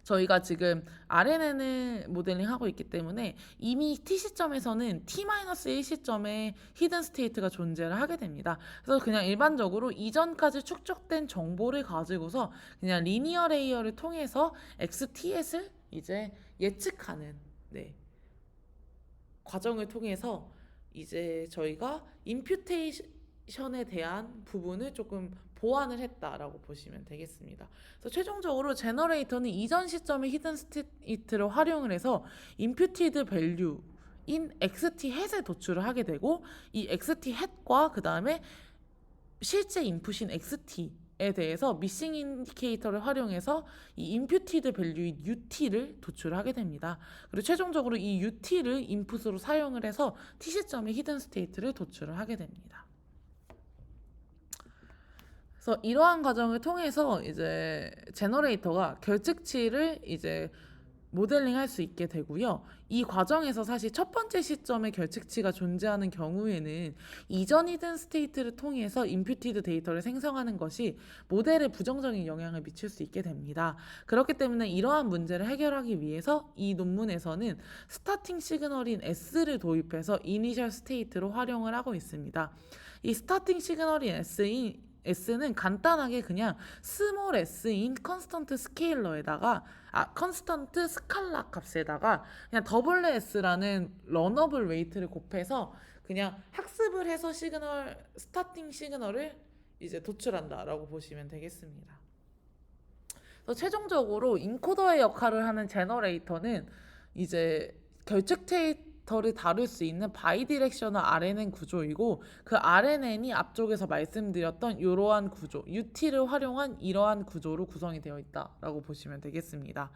저희가 지금 RNN을 모델링하고 있기 때문에 이미 T 시점에서는 T-1 시점에 히든 스테이트가 존재를 하게 됩니다. 그래서 그냥 일반적으로 이전까지 축적된 정보를 가지고서 그냥 리니어 레이어를 통해서 XTS를 이제 예측하는 과정을 통해서 이제 저희가 임퓨테이션에 대한 부분을 조금 보완을 했다라고 보시면 되겠습니다. 그래서 최종적으로 제너레이터는 이전 시점의 히든 스테이트를 활용을 해서 임퓨티드 밸류인 XT 햇을 도출을 하게 되고 이 XT 햇과 그 다음에 실제 인풋인 XT에 대해서 미싱 인디케이터를 활용해서 이 임퓨티드 밸류인 UT를 도출하게 됩니다. 그리고 최종적으로 이 UT를 인풋으로 사용을 해서 T 시점의 히든 스테이트를 도출을 하게 됩니다. 그래서 이러한 과정을 통해서 이제 제너레이터가 결측치를 이제 모델링할 수 있게 되고요. 이 과정에서 사실 첫 번째 시점에 결측치가 존재하는 경우에는 이전 히든 스테이트를 통해서 임퓨티드 데이터를 생성하는 것이 모델에 부정적인 영향을 미칠 수 있게 됩니다. 그렇기 때문에 이러한 문제를 해결하기 위해서 이 논문에서는 스타팅 시그널인 S를 도입해서 이니셜 스테이트로 활용을 하고 있습니다. 이 스타팅 시그널인 S는 간단하게 그냥 스몰 s인 컨스턴트 스케일러에다가 컨스턴트 스칼라 값에다가 그냥 더블 s라는 러너블 웨이트를 곱해서 그냥 학습을 해서 스타팅 시그널을 이제 도출한다라고 보시면 되겠습니다. 그래서 최종적으로 인코더의 역할을 하는 제너레이터는 이제 결측 데이터를 다룰 수 있는 바이디렉셔널 RNN 구조이고 그 RNN이 앞쪽에서 말씀드렸던 이러한 구조, UT를 활용한 이러한 구조로 구성이 되어 있다라고 보시면 되겠습니다.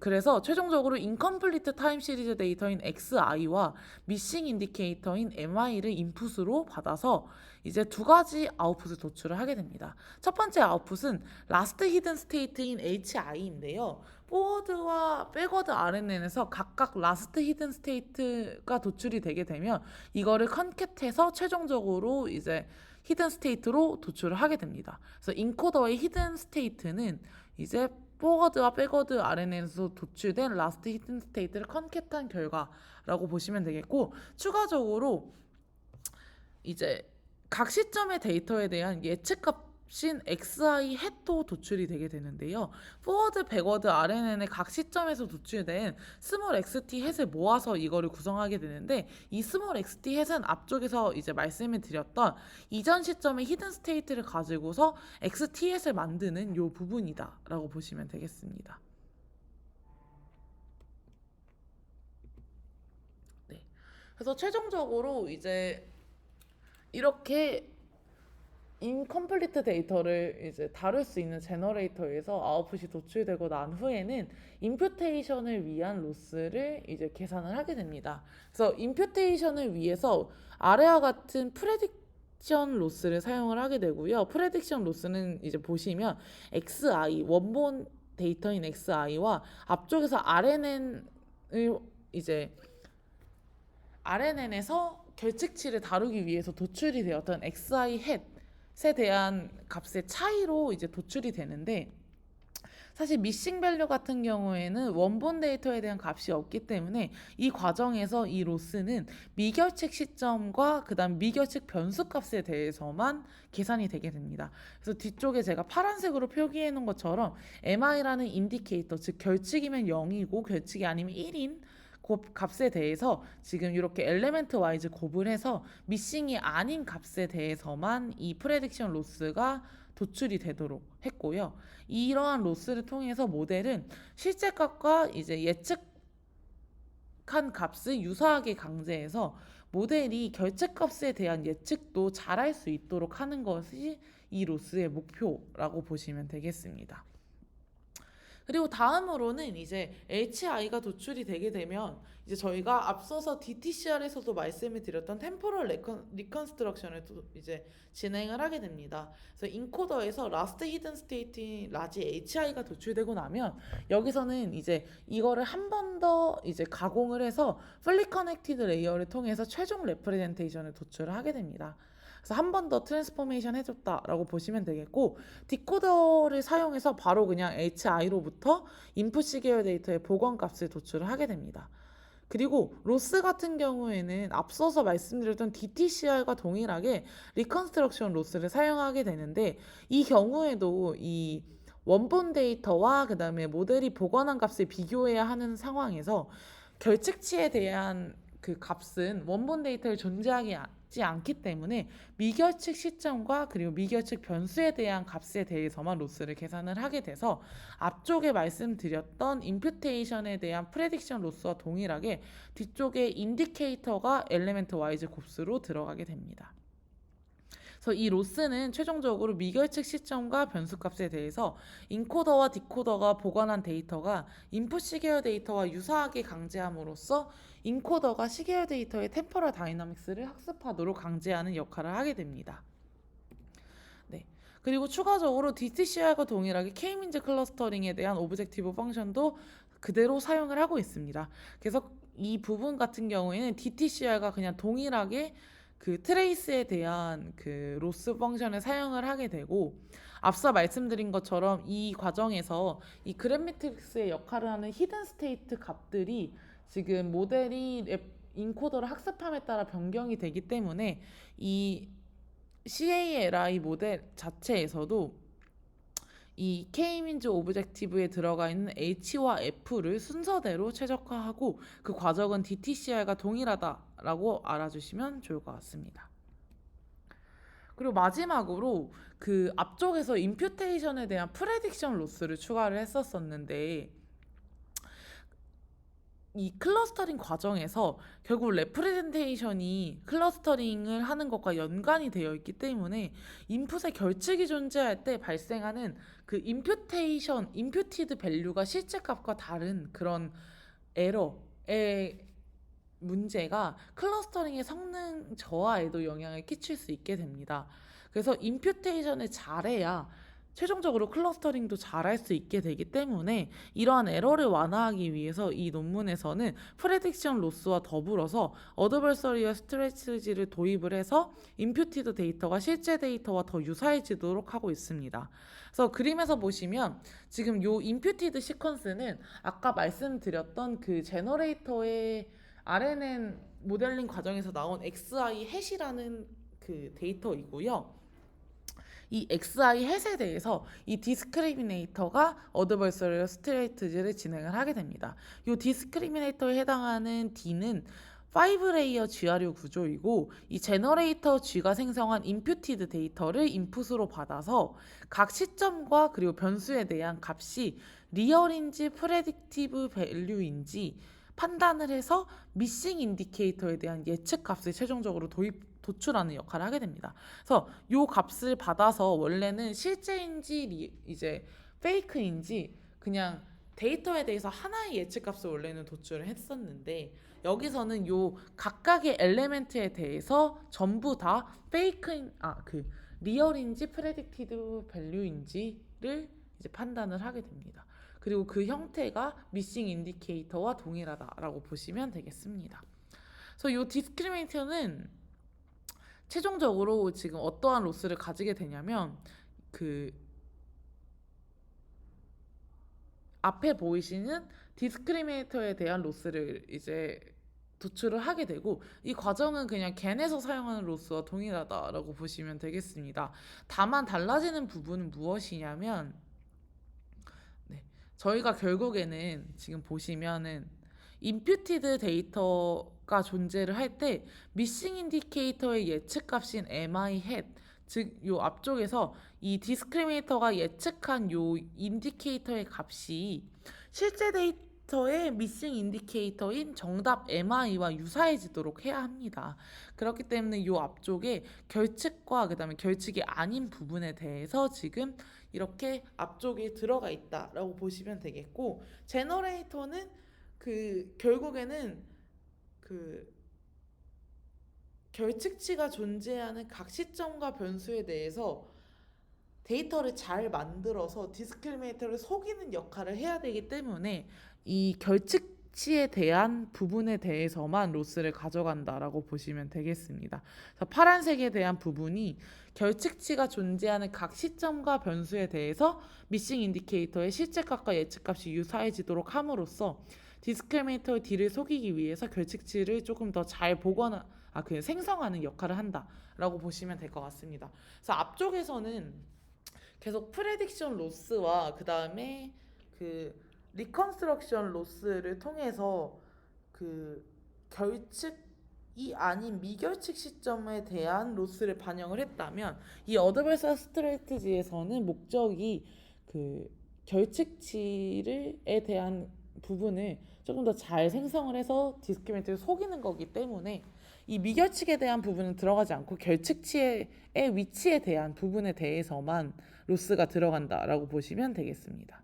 그래서 최종적으로 인컴플리트 타임 시리즈 데이터인 XI와 미싱 인디케이터인 MI를 인풋으로 받아서 이제 두 가지 아웃풋을 도출을 하게 됩니다. 첫 번째 아웃풋은 라스트 히든 스테이트인 HI인데요. 포워드와 백워드 RNN에서 각각 라스트 히든 스테이트가 도출이 되게 되면 이거를 컨캣해서 최종적으로 이제 히든 스테이트로 도출을 하게 됩니다. 그래서 인코더의 히든 스테이트는 이제 포워드와 백워드 RNN에서 도출된 라스트 히든 스테이트를 컨캣한 결과라고 보시면 되겠고, 추가적으로 이제 각 시점의 데이터에 대한 예측값인 XI 햇도 도출이 되게 되는데요. 포워드, 백워드, RNN의 각 시점에서 도출된 스몰 XT 햇을 모아서 이거를 구성하게 되는데, 이 스몰 XT 햇은 앞쪽에서 이제 말씀을 드렸던 이전 시점의 히든 스테이트를 가지고서 XT 햇을 만드는 요 부분이다라고 보시면 되겠습니다. 네. 그래서 최종적으로 이제 이렇게 인컴플리트 데이터를 이제 다룰 수 있는 제너레이터에서 아웃풋이 도출되고 난 후에는 임퓨테이션을 위한 로스를 이제 계산을 하게 됩니다. 그래서 임퓨테이션을 위해서 아래와 같은 프레딕션 로스를 사용을 하게 되고요. 프레딕션 로스는 이제 보시면 XI 원본 데이터인 XI와 앞쪽에서 RNN을 이제 RNN에서 결측치를 다루기 위해서 도출이 되었던 XI 햇에 대한 값의 차이로 이제 도출이 되는데, 사실 미싱 밸류 같은 경우에는 원본 데이터에 대한 값이 없기 때문에 이 과정에서 이 로스는 미결측 시점과 그다음 미결측 변수 값에 대해서만 계산이 되게 됩니다. 그래서 뒤쪽에 제가 파란색으로 표기해 놓은 것처럼 MI라는 인디케이터, 즉 결측이면 0이고 결측이 아니면 1인 값에 대해서 지금 이렇게 엘레멘트 와이즈 곱을 해서 미싱이 아닌 값에 대해서만 이 프레딕션 로스가 도출이 되도록 했고요. 이러한 로스를 통해서 모델은 실제 값과 이제 예측한 값을 유사하게 강제해서 모델이 결측 값에 대한 예측도 잘할 수 있도록 하는 것이 이 로스의 목표라고 보시면 되겠습니다. 그리고 다음으로는 이제 HI가 도출이 되게 되면 이제 저희가 앞서서 DTCR에서도 말씀을 드렸던 템포럴 리컨스트럭션을 또 이제 진행을 하게 됩니다. 그래서 인코더에서 라스트 히든 스테이트인 라지 HI가 도출되고 나면 여기서는 이제 이거를 한 번 더 이제 가공을 해서 풀리 커넥티드 레이어를 통해서 최종 레프레젠테이션을 도출을 하게 됩니다. 그래서 한 번 더 트랜스포메이션 해줬다라고 보시면 되겠고, 디코더를 사용해서 바로 그냥 HI로부터 인풋 시계열 데이터의 복원 값을 도출을 하게 됩니다. 그리고 로스 같은 경우에는 앞서서 말씀드렸던 DTCR과 동일하게 리컨스트럭션 로스를 사용하게 되는데, 이 경우에도 이 원본 데이터와 그 다음에 모델이 복원한 값을 비교해야 하는 상황에서 결측치에 대한 그 값은 원본 데이터에 존재하지 않기 때문에 미결측 시점과 그리고 미결측 변수에 대한 값에 대해서만 로스를 계산을 하게 돼서 앞쪽에 말씀드렸던 임퓨테이션에 대한 프레딕션 로스와 동일하게 뒤쪽에 인디케이터가 엘리멘트 와이즈 곱수로 들어가게 됩니다. 그래서 이 로스는 최종적으로 미결측 시점과 변수값에 대해서 인코더와 디코더가 보관한 데이터가 인풋 시계열 데이터와 유사하게 강제함으로써 인코더가 시계열 데이터의 템포럴 다이나믹스를 학습하도록 강제하는 역할을 하게 됩니다. 네. 그리고 추가적으로 DTCR과 동일하게 K-민즈 클러스터링에 대한 오브젝티브 펑션도 그대로 사용을 하고 있습니다. 그래서 이 부분 같은 경우에는 DTCR과 그냥 동일하게 그 트레이스에 대한 그 로스 펑션을 사용을 하게 되고, 앞서 말씀드린 것처럼 이 과정에서 이 그래프 매트릭스의 역할을 하는 히든 스테이트 값들이 지금 모델이 인코더를 학습함에 따라 변경이 되기 때문에 이 CALI 모델 자체에서도 이 K-민즈 오브젝티브에 들어가 있는 H와 F를 순서대로 최적화하고 그 과정은 DTCR과 동일하다라고 알아주시면 좋을 것 같습니다. 그리고 마지막으로 그 앞쪽에서 임퓨테이션에 대한 프레딕션 로스를 추가를 했었었는데, 이 클러스터링 과정에서 결국 레프레젠테이션이 클러스터링을 하는 것과 연관이 되어 있기 때문에 인풋의 결측이 존재할 때 발생하는 그 임퓨티드 밸류가 실제 값과 다른 그런 에러의 문제가 클러스터링의 성능 저하에도 영향을 끼칠 수 있게 됩니다. 그래서 임퓨테이션을 잘해야 최종적으로 클러스터링도 잘할 수 있게 되기 때문에 이러한 에러를 완화하기 위해서 이 논문에서는 프레딕션 로스와 더불어서 어드버서리와 스트레치지를 도입을 해서 임퓨티드 데이터가 실제 데이터와 더 유사해지도록 하고 있습니다. 그래서 그림에서 보시면 지금 요 임퓨티드 시퀀스는 아까 말씀드렸던 그 제너레이터의 RNN 모델링 과정에서 나온 XI 햇이라는 그 데이터이고요. 이 XI 햇에 대해서 이 디스크리미네이터가 어드버서리 스트레이트즈를 진행을 하게 됩니다. 이 디스크리미네이터에 해당하는 D는 5레이어 G하류 구조이고, 이 제너레이터 G가 생성한 임퓨티드 데이터를 인풋으로 받아서 각 시점과 그리고 변수에 대한 값이 리얼인지 프레딕티브 밸류인지 판단을 해서 미싱 인디케이터에 대한 예측 값을 최종적으로 도출하는 역할을 하게 됩니다. 그래서 요 값을 받아서 원래는 실제인지 이제 페이크인지 그냥 데이터에 대해서 하나의 예측 값을 원래는 도출을 했었는데, 여기서는 요 각각의 엘레멘트에 대해서 전부 다 그 리얼인지 프레딕티드 밸류인지를 이제 판단을 하게 됩니다. 그리고 그 형태가 미싱 인디케이터와 동일하다라고 보시면 되겠습니다. 그래서 이 디스크리미네이터는 최종적으로 지금 어떠한 로스를 가지게 되냐면, 그 앞에 보이시는 디스크리미네이터에 대한 로스를 이제 도출을 하게 되고, 이 과정은 그냥 겐에서 사용하는 로스와 동일하다라고 보시면 되겠습니다. 다만 달라지는 부분은 무엇이냐면, 저희가 결국에는 지금 보시면은 임퓨티드 데이터가 존재를 할 때 미싱 인디케이터의 예측값인 MI 햇, 즉 요 앞쪽에서 이 디스크리미네이터가 예측한 요 인디케이터의 값이 실제 데이터의 미싱 인디케이터인 정답 MI와 유사해지도록 해야 합니다. 그렇기 때문에 이 앞쪽에 결측과 그다음에 결측이 아닌 부분에 대해서 지금 이렇게 앞쪽에 들어가 있다라고 보시면 되겠고, 제너레이터는 결국에는 그 결측치가 존재하는 각 시점과 변수에 대해서 데이터를 잘 만들어서 디스크리미네이터를 속이는 역할을 해야 되기 때문에 이 결측치에 대한 부분에 대해서만 로스를 가져간다라고 보시면 되겠습니다. 그래서 파란색에 대한 부분이 결측치가 존재하는 각 시점과 변수에 대해서 미싱 인디케이터의 실제값과 예측값이 유사해지도록 함으로써 디스크리미네이터의 D를 속이기 위해서 결측치를 조금 더 잘 보거나 생성하는 역할을 한다라고 보시면 될 것 같습니다. 그래서 앞쪽에서는 계속 프레딕션 로스와 그 다음에 리컨스트럭션 로스를 통해서 결측이 아닌 미결측 시점에 대한 로스를 반영을 했다면, 이 어드버서 스트레티지에서는 목적이 결측치에 대한 부분을 조금 더 잘 생성을 해서 디스크리미네이터를 속이는 거기 때문에 이 미결측에 대한 부분은 들어가지 않고 결측치의 위치에 대한 부분에 대해서만 로스가 들어간다라고 보시면 되겠습니다.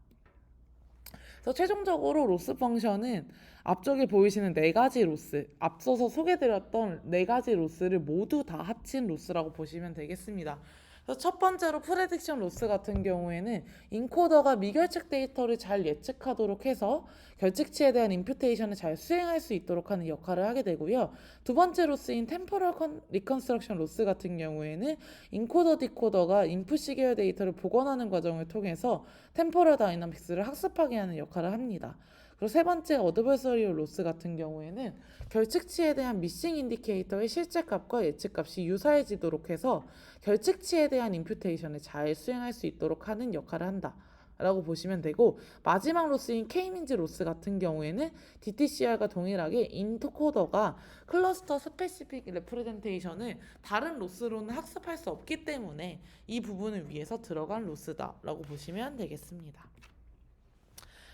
그래서 최종적으로 로스 펑션은 앞쪽에 보이시는 네 가지 로스, 앞서서 소개드렸던 네 가지 로스를 모두 다 합친 로스라고 보시면 되겠습니다. 그래서 첫 번째로 프레딕션 로스 같은 경우에는 인코더가 미결측 데이터를 잘 예측하도록 해서 결측치에 대한 임퓨테이션을 잘 수행할 수 있도록 하는 역할을 하게 되고요. 두 번째 로스인 템포럴 리컨스트럭션 로스 같은 경우에는 인코더 디코더가 인풋 시계열 데이터를 복원하는 과정을 통해서 템포럴 다이나믹스를 학습하게 하는 역할을 합니다. 그리고 세 번째 어드버서리얼 로스 같은 경우에는 결측치에 대한 미싱 인디케이터의 실제값과 예측값이 유사해지도록 해서 결측치에 대한 임퓨테이션을 잘 수행할 수 있도록 하는 역할을 한다 라고 보시면 되고, 마지막 로스인 K민즈 로스 같은 경우에는 DTCR과 동일하게 인코더가 클러스터 스페시픽 레프레젠테이션을 다른 로스로는 학습할 수 없기 때문에 이 부분을 위해서 들어간 로스다 라고 보시면 되겠습니다.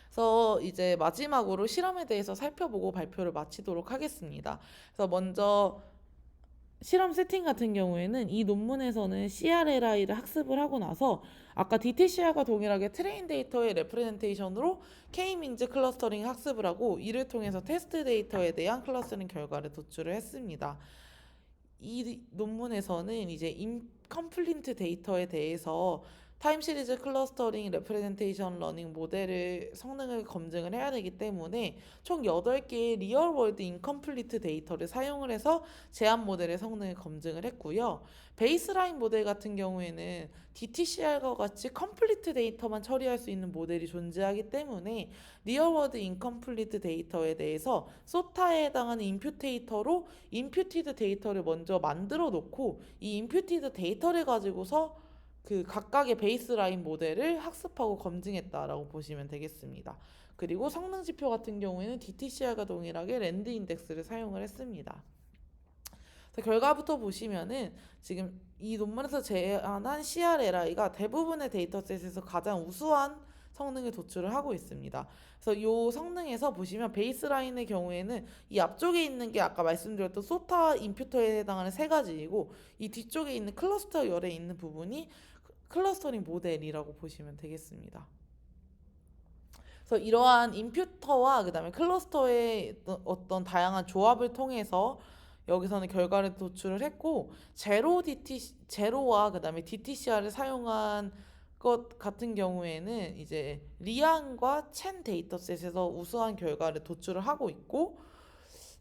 그래서 이제 마지막으로 실험에 대해서 살펴보고 발표를 마치도록 하겠습니다. 그래서 먼저 실험 세팅 같은 경우에는 이 논문에서는 CRLI를 학습을 하고 나서 아까 DTCR과 동일하게 트레인 데이터의 레프레젠테이션으로 K-민즈 클러스터링 학습을 하고, 이를 통해서 테스트 데이터에 대한 클러스터링 결과를 도출을 했습니다. 이 논문에서는 이제 인컴플리트 데이터에 대해서 타임 시리즈 클러스터링 레프레젠테이션 러닝 모델의 성능을 검증을 해야 되기 때문에 총 8개의 리얼 월드 인컴플리트 데이터를 사용을 해서 제한 모델의 성능을 검증을 했고요. 베이스라인 모델 같은 경우에는 DTCR과 같이 컴플리트 데이터만 처리할 수 있는 모델이 존재하기 때문에 리얼 월드 인컴플리트 데이터에 대해서 소타에 해당하는 임퓨테이터로 임퓨티드 데이터를 먼저 만들어 놓고 이 임퓨티드 데이터를 가지고서 각각의 베이스라인 모델을 학습하고 검증했다라고 보시면 되겠습니다. 그리고 성능 지표 같은 경우에는 DTCR과 동일하게 랜드 인덱스를 사용을 했습니다. 결과부터 보시면은 지금 이 논문에서 제안한 CRLI가 대부분의 데이터셋에서 가장 우수한 성능을 도출을 하고 있습니다. 그래서 이 성능에서 보시면 베이스라인의 경우에는 이 앞쪽에 있는 게 아까 말씀드렸던 소타 임퓨터에 해당하는 세 가지이고, 이 뒤쪽에 있는 클러스터 열에 있는 부분이 클러스터링 모델이라고 보시면 되겠습니다. 그래서 이러한 임퓨터와 그다음에 클러스터의 어떤 다양한 조합을 통해서 여기서는 결과를 도출을 했고, 제로와 그다음에 DTCR을 사용한 것 같은 경우에는 이제 리안과 첸 데이터셋에서 우수한 결과를 도출을 하고 있고,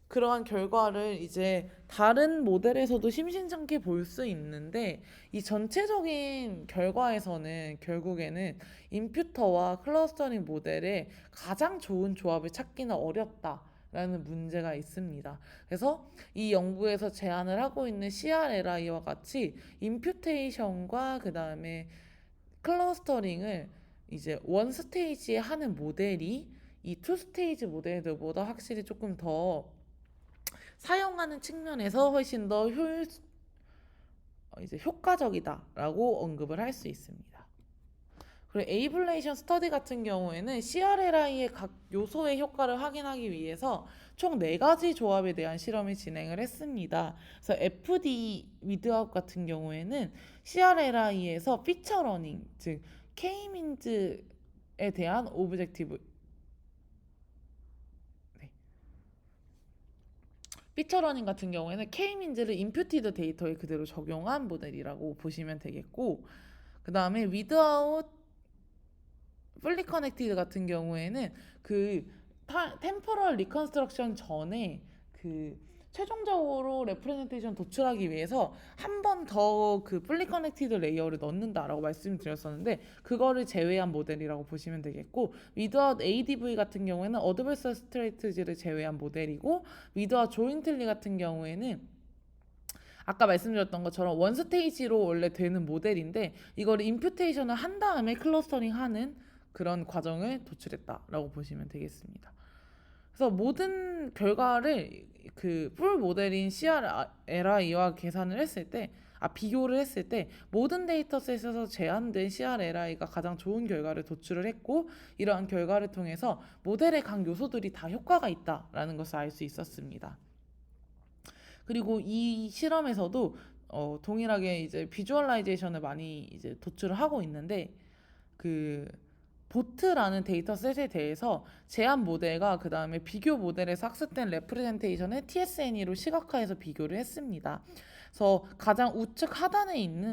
그러한 결과를 이제 다른 모델에서도 심심찮게 볼 수 있는데, 이 전체적인 결과에서는 결국에는 임퓨터와 클러스터링 모델의 가장 좋은 조합을 찾기는 어렵다라는 문제가 있습니다. 그래서 이 연구에서 제안을 하고 있는 CRLI와 같이 임퓨테이션과 그 다음에 클러스터링을 이제 원 스테이지에 하는 모델이 이 투 스테이지 모델들보다 확실히 조금 더 사용하는 측면에서 훨씬 더 효과적이다라고 언급을 할 수 있습니다. 그리고 에이블레이션 스터디 같은 경우에는 CRLI의 각 요소의 효과를 확인하기 위해서 총 4가지 조합에 대한 실험을 진행을 했습니다. 그래서 FD 위드아웃 같은 경우에는 CRLI에서 피처 러닝, 즉 K-민즈에 대한 오브젝티브 피처 러닝 같은 경우에는 K-민즈를 인퓨티드 데이터에 그대로 적용한 모델이라고 보시면 되겠고, 그 다음에 without fully connected 같은 경우에는 그 템포럴 리컨스트럭션 전에 그 최종적으로 레프레젠테이션 도출하기 위해서 한 번 더 그 fully connected 레이어를 넣는다라고 말씀드렸었는데, 그거를 제외한 모델이라고 보시면 되겠고, without ADV 같은 경우에는 adversarial strategi를 제외한 모델이고, without jointly 같은 경우에는 아까 말씀드렸던 것처럼 원 스테이지로 원래 되는 모델인데, 이거를 임퓨테이션을 한 다음에 클러스터링 하는 그런 과정을 도출했다라고 보시면 되겠습니다. 그래서 모든 결과를 그 풀 모델인 CRLI와 계산을 했을 때, 비교를 했을 때 모든 데이터셋에서 제한된 CRLI가 가장 좋은 결과를 도출을 했고, 이러한 결과를 통해서 모델의 각 요소들이 다 효과가 있다라는 것을 알 수 있었습니다. 그리고 이 실험에서도 동일하게 이제 비주얼라이제이션을 많이 이제 도출을 하고 있는데, 그 보트라는 데이터셋에 대해서 제한 모델과 그 다음에 비교 모델에서 학습된 레프레젠테이션을 TSNE로 시각화해서 비교를 했습니다. 그래서 가장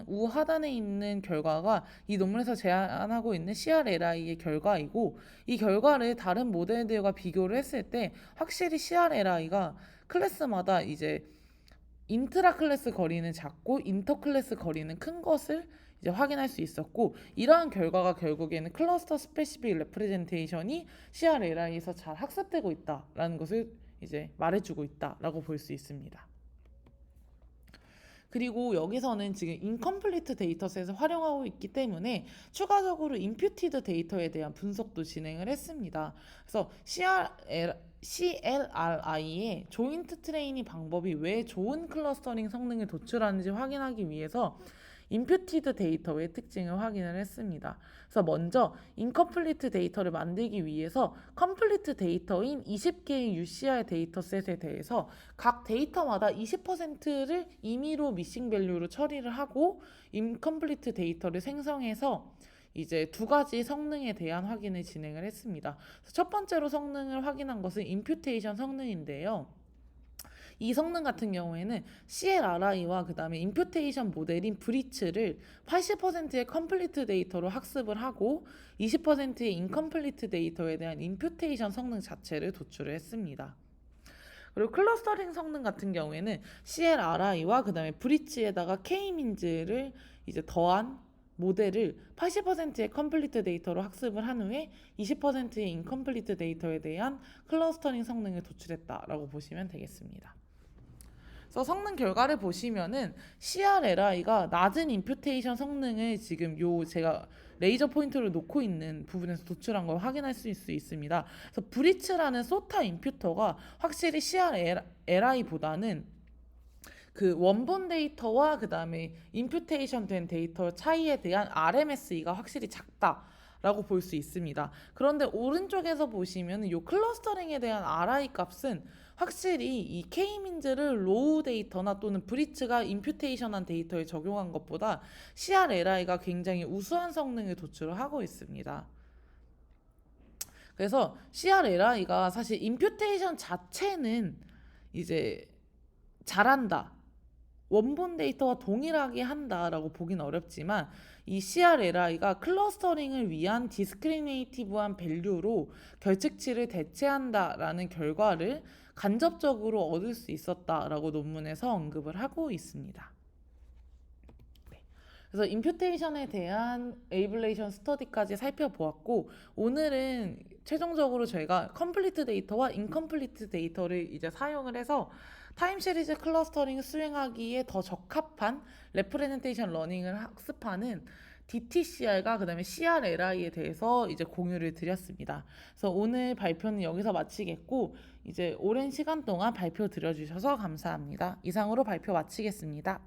우하단에 있는 결과가 이 논문에서 제안하고 있는 CRLI의 결과이고, 이 결과를 다른 모델들과 비교를 했을 때 확실히 CRLI가 클래스마다 이제 인트라 클래스 거리는 작고 인터 클래스 거리는 큰 것을 이제 확인할 수 있었고, 이러한 결과가 결국에는 클러스터 스페시픽 레프레젠테이션이 CRLI에서 잘 학습되고 있다라는 것을 이제 말해주고 있다라고 볼 수 있습니다. 그리고 여기서는 지금 인컴플리트 데이터셋을 활용하고 있기 때문에 추가적으로 임퓨티드 데이터에 대한 분석도 진행을 했습니다. 그래서 CLRI의 조인트 트레이닝 방법이 왜 좋은 클러스터링 성능을 도출하는지 확인하기 위해서 임퓨티드 데이터의 특징을 확인을 했습니다. 그래서 먼저 인컴플리트 데이터를 만들기 위해서 컴플리트 데이터인 20개의 UCR 데이터셋에 대해서 각 데이터마다 20%를 임의로 미싱 밸류로 처리를 하고 인컴플리트 데이터를 생성해서 이제 2가지 성능에 대한 확인을 진행을 했습니다. 첫 번째로 성능을 확인한 것은 임퓨테이션 성능인데요. 이 성능 같은 경우에는 CLRI와 그 다음에 임퓨테이션 모델인 브리츠를 80%의 컴플리트 데이터로 학습을 하고 20%의 인컴플리트 데이터에 대한 임퓨테이션 성능 자체를 도출을 했습니다. 그리고 클러스터링 성능 같은 경우에는 CLRI와 그 다음에 브리츠에다가 K-민즈를 이제 더한 모델을 80%의 컴플리트 데이터로 학습을 한 후에 20%의 인컴플리트 데이터에 대한 클러스터링 성능을 도출했다라고 보시면 되겠습니다. 그래서 성능 결과를 보시면은 CRLI가 낮은 임퓨테이션 성능을 지금 제가 레이저 포인터를 놓고 있는 부분에서 도출한 걸 확인할 수 있습니다. 그래서 브리츠라는 소타 임퓨터가 확실히 CRLI보다는 그 원본 데이터와 그 다음에 임퓨테이션 된 데이터 차이에 대한 RMSE가 확실히 작다라고 볼 수 있습니다. 그런데 오른쪽에서 보시면 이 클러스터링에 대한 RI 값은 확실히 이 K-민즈를 로우 데이터나 또는 브리츠가 임퓨테이션한 데이터에 적용한 것보다 CRLI가 굉장히 우수한 성능을 도출을 하고 있습니다. 그래서 CRLI가 사실 임퓨테이션 자체는 이제 잘한다, 원본 데이터와 동일하게 한다라고 보긴 어렵지만, 이 CRLI가 클러스터링을 위한 디스크리미네이티브한 밸류로 결측치를 대체한다라는 결과를 간접적으로 얻을 수 있었다라고 논문에서 언급을 하고 있습니다. 그래서 임퓨테이션에 대한 에이블레이션 스터디까지 살펴보았고, 오늘은 최종적으로 저희가 컴플리트 데이터와 인컴플리트 데이터를 이제 사용을 해서 타임 시리즈 클러스터링을 수행하기에 더 적합한 레프레젠테이션 러닝을 학습하는 DTCR과 그 다음에 CRLI에 대해서 이제 공유를 드렸습니다. 그래서 오늘 발표는 여기서 마치겠고, 이제 오랜 시간 동안 발표 들어주셔서 감사합니다. 이상으로 발표 마치겠습니다.